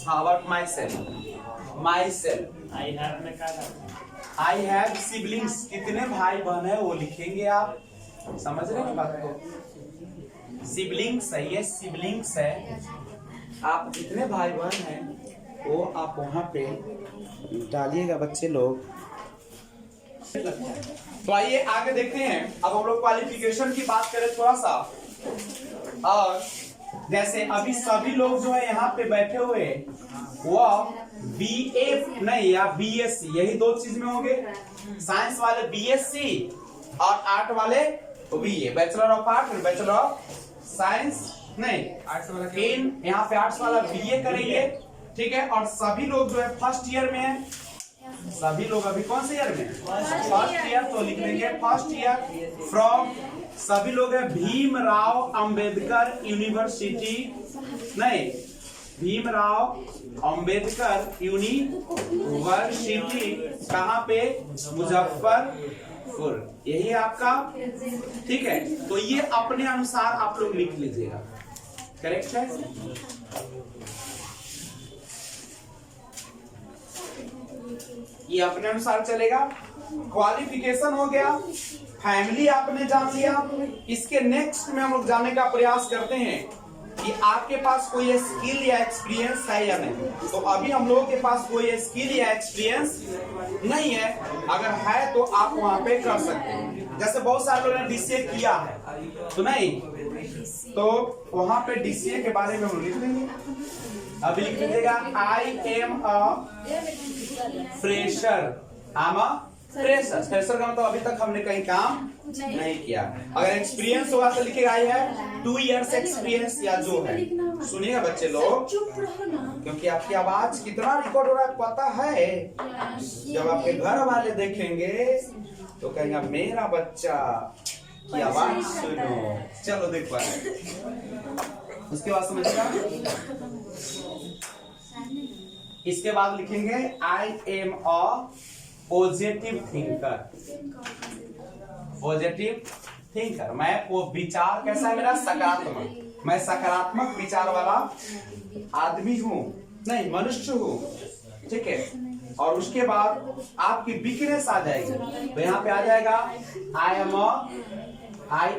About myself. I have siblings. कितने भाई बहन है वो लिखेंगे आप, समझ रहे हैं बात को? सिबलिंग्स है, ये सिबलिंग्स है, आप कितने भाई बहन हैं वो आप वहाँ पे डालिएगा बच्चे लोग। तो आइए आगे देखते हैं। अब हम लोग क्वालिफिकेशन की बात करें थोड़ा सा। और जैसे अभी सभी लोग जो है यहाँ पे बैठे हुए वह BA नहीं या BSc, यही दो चीज में होंगे। साइंस वाले BSc और आर्ट वाले BA, बैचलर ऑफ आर्ट और बैचलर ऑफ साइंस नहीं, इन यहाँ पे आर्ट्स वाला BA करेंगे, ठीक है। और सभी लोग जो है फर्स्ट ईयर में है। सभी लोग अभी कौन से ईयर में? First year. तो लिख देंगे फर्स्ट ईयर फ्रॉम, सभी लोग है भीमराव अंबेडकर यूनिवर्सिटी नहीं, भीमराव अंबेडकर यूनिवर्सिटी कहाँ पे? मुजफ्फरपुर, यही है आपका, ठीक है। तो ये अपने अनुसार आप लोग लिख लीजिएगा, करेक्ट है। ये अपने अनुसार चलेगा। क्वालिफिकेशन हो गया, फैमिली आपने जान लिया। इसके नेक्स्ट में हम लोग जानने का प्रयास करते हैं कि आपके पास कोई स्किल या एक्सपीरियंस है या नहीं। तो अभी हम लोगों के पास कोई स्किल या एक्सपीरियंस नहीं है। अगर है तो आप वहां पे कर सकते हैं। जैसे बहुत सारे लोगों ने DCA किया है तो नहीं, तो वहां पे DCA के बारे में हम लिख देंगे। अभी लिख लीजिएगा आई am a fresher. Fresher, fresher का मतलब अभी तक हमने कहीं काम नहीं किया। अगर एक्सपीरियंस होगा तो लिखेगा आई है 2 इयर्स एक्सपीरियंस या जो है। सुनिएगा बच्चे लोग, क्योंकि आपकी आवाज कितना रिकॉर्ड हो रहा है पता है। जब आपके घर वाले देखेंगे तो कहेंगे मेरा बच्चा की आवाज सुनो। चलो देखो, उसके बाद समझेगा। इसके बाद लिखेंगे I am a positive thinker. Positive thinker, मैं वो विचार कैसा है मेरा? सकारात्मक। मैं सकारात्मक विचार वाला आदमी हूँ, नहीं मनुष्य हूँ, ठीक है। और उसके बाद आपकी वीकनेस आ जाएगी, तो यहाँ पे आ जाएगा आई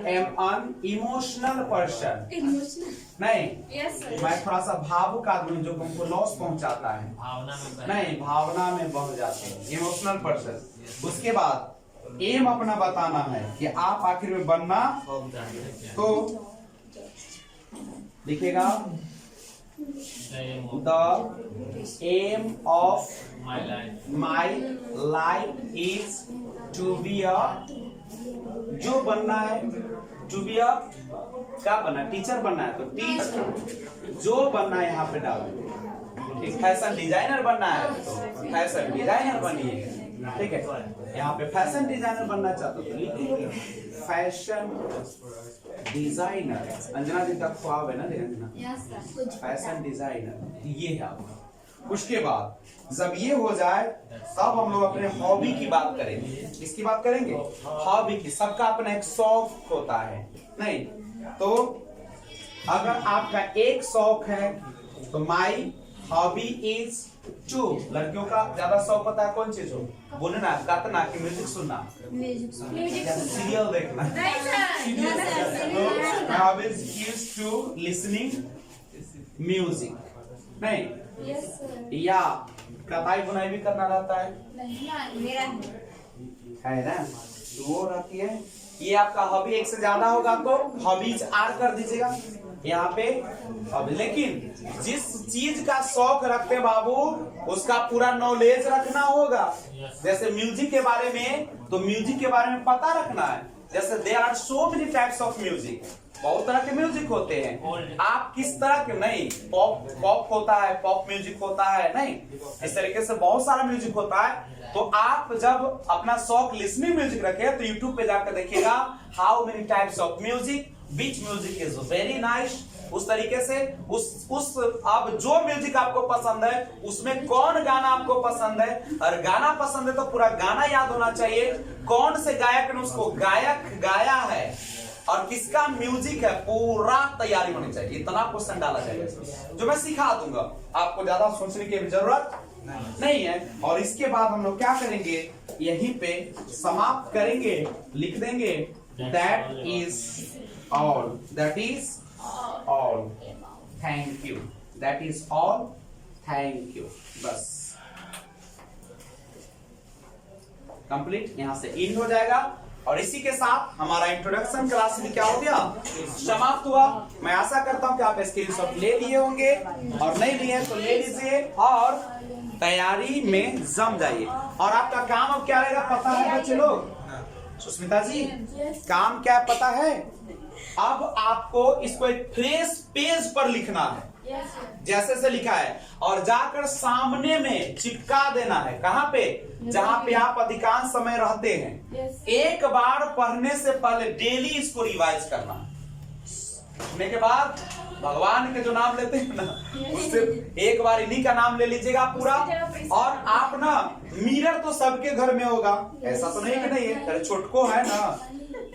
एम एन इमोशनल पर्सन। नहीं, मैं थोड़ा सा भावुक आदमी जो हमको लॉस पहुंचाता है, नहीं भावना में बह जाते हैं, इमोशनल पर्सन। उसके बाद एम अपना बताना है कि आप आखिर में बनना, तो लिखेगा the aim of my life is to be a, जो बनना है टू बी अ, क्या बनना? टीचर बनना है तो टीचर, जो बनना है यहाँ पे डाल दो। फैशन डिजाइनर बनना है तो फैशन डिजाइनर बनिए, ठीक है। यहाँ पे फैशन डिजाइनर बनना चाहते हो तो फैशन डिजाइनर। अंजना जी का ख्वाब है ना अंजना, फैशन डिजाइनर, ये है आपका। उसके बाद जब ये हो जाए तब हम लोग अपने हॉबी की बात करेंगे। किसकी बात करेंगे? हॉबी की। सबका अपना एक शौक होता है, नहीं तो अगर आपका एक शौक है तो माई हॉबी इज टू। लड़कियों का ज्यादा शौक होता है कौन चीज हो? बोलना, गाना कि म्यूजिक सुनना, सीरियल देखना। Hobbies is to listening music, नहीं या कताई बुनाई भी करना रहता है, है ना, तो वो रहती है। ये आपका हॉबी एक से ज्यादा होगा तो हॉबीज ऐड कर दीजिएगा यहाँ पे। अब लेकिन जिस चीज का शौक रखते बाबू उसका पूरा नॉलेज रखना होगा। जैसे म्यूजिक के बारे में, तो म्यूजिक के बारे में पता रखना है। जैसे there are so many types of music, बहुत तरह के म्यूजिक होते हैं। आप किस तरह के, नहीं पॉप होता है, पॉप म्यूजिक होता है, नहीं इस तरीके से बहुत सारा म्यूजिक होता है। तो आप जब अपना शौक लिसनिंग म्यूजिक रखे तो यूट्यूब पे जाकर देखिएगा how many types of music, which music is very nice. उस तरीके से उस अब जो म्यूजिक आपको पसंद है उसमें कौन गाना आपको पसंद है, और गाना पसंद है तो पूरा गाना याद होना चाहिए। कौन से गायक ने उसको गाया है और किसका म्यूजिक है, पूरा तैयारी होनी चाहिए। इतना क्वेश्चन डाला जाएगा जो मैं सिखा दूंगा, आपको ज्यादा सोचने की जरूरत नहीं है। और इसके बाद हम लोग क्या करेंगे, यहीं पे समाप्त करेंगे, लिख देंगे that is all, that is all, thank you, that is all, thank you. बस कंप्लीट, यहां से इन हो जाएगा। और इसी के साथ हमारा इंट्रोडक्शन क्लास भी क्या हो गया, समाप्त हुआ। मैं आशा करता हूं कि आप स्क्रीनशॉट ले लिए होंगे, और नहीं लिए तो ले लीजिए और तैयारी में जम जाइए। और आपका काम अब क्या रहेगा पता है बच्चे लोग? सुष्मिता जी, काम क्या पता है? अब आपको इसको एक फ्रेश पेज पर लिखना है, जैसे से लिखा है, और जाकर सामने में चिपका देना है। कहाँ पे? जहाँ पे आप अधिकांश समय रहते हैं। एक बार पढ़ने से पहले डेली इसको रिवाइज करना। पढ़ने के बाद भगवान के जो नाम लेते हैं ना, उससे एक बार इन्हीं का नाम ले लीजिएगा पूरा। और आप ना, मिरर तो सबके घर में होगा, ऐसा तो नहीं कि नहीं है, अरे छोटको है ना,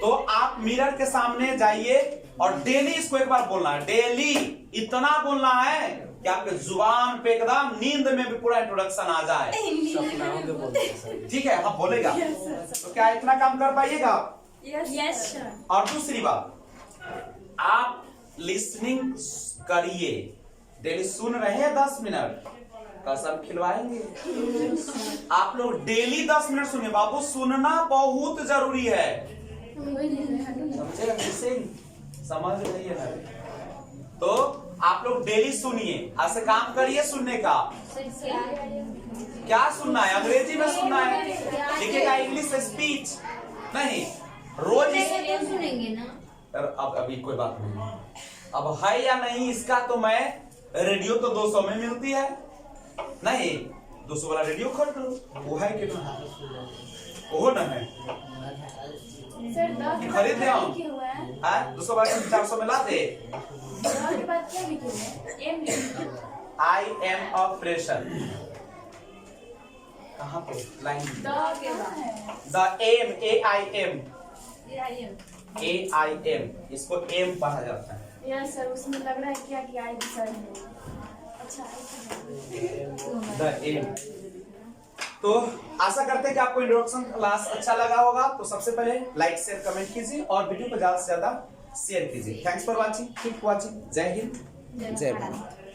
तो आप मिरर के सामने जाइए और डेली इसको एक बार बोलना है। डेली इतना बोलना है कि आपके जुबान पे एकदम नींद में भी पूरा इंट्रोडक्शन आ जाए। ठीक है, हाँ बोलेगा। तो क्या इतना काम कर पाइएगा? Yes sir. और दूसरी बात, आप लिसनिंग करिए। डेली सुन रहे हैं 10 मिनट, कसम खिलवाएंगे। आप लोग डेली 10 मिनट सुनिए बाबू, सुनना बहुत जरूरी है। समझे? समझ रही है ना? तो आप लोग डेली सुनिए, आज से काम करिए सुनने का। क्या सुनना है? अंग्रेजी में सुनना है, लिखेगा इंग्लिश स्पीच नहीं। रोज सुनेंगे ना। अब अभी कोई बात नहीं, अब है या नहीं इसका तो मैं, रेडियो तो 200 में मिलती है, नहीं 200 वाला रेडियो खरीद लो, वो है कि ना? वो ना है, सर खरीद ले हम। 200 वाला 400 में ला दे। के बाद क्या लिखेंगे? I am a fresher. कहाँ पे line? The aim, AIM, AIM, इसको एम पढ़ा जाता है। यस सर, उसमें लग रहा है क्या कि आई सर है। अच्छा, द एम। तो आशा करते हैं कि आपको इंट्रोडक्शन क्लास अच्छा लगा होगा। तो सबसे पहले लाइक शेयर कमेंट कीजिए और वीडियो को ज्यादा से ज्यादा शेयर कीजिए। Thanks for watching, keep watching. जय हिंद, जय भारत।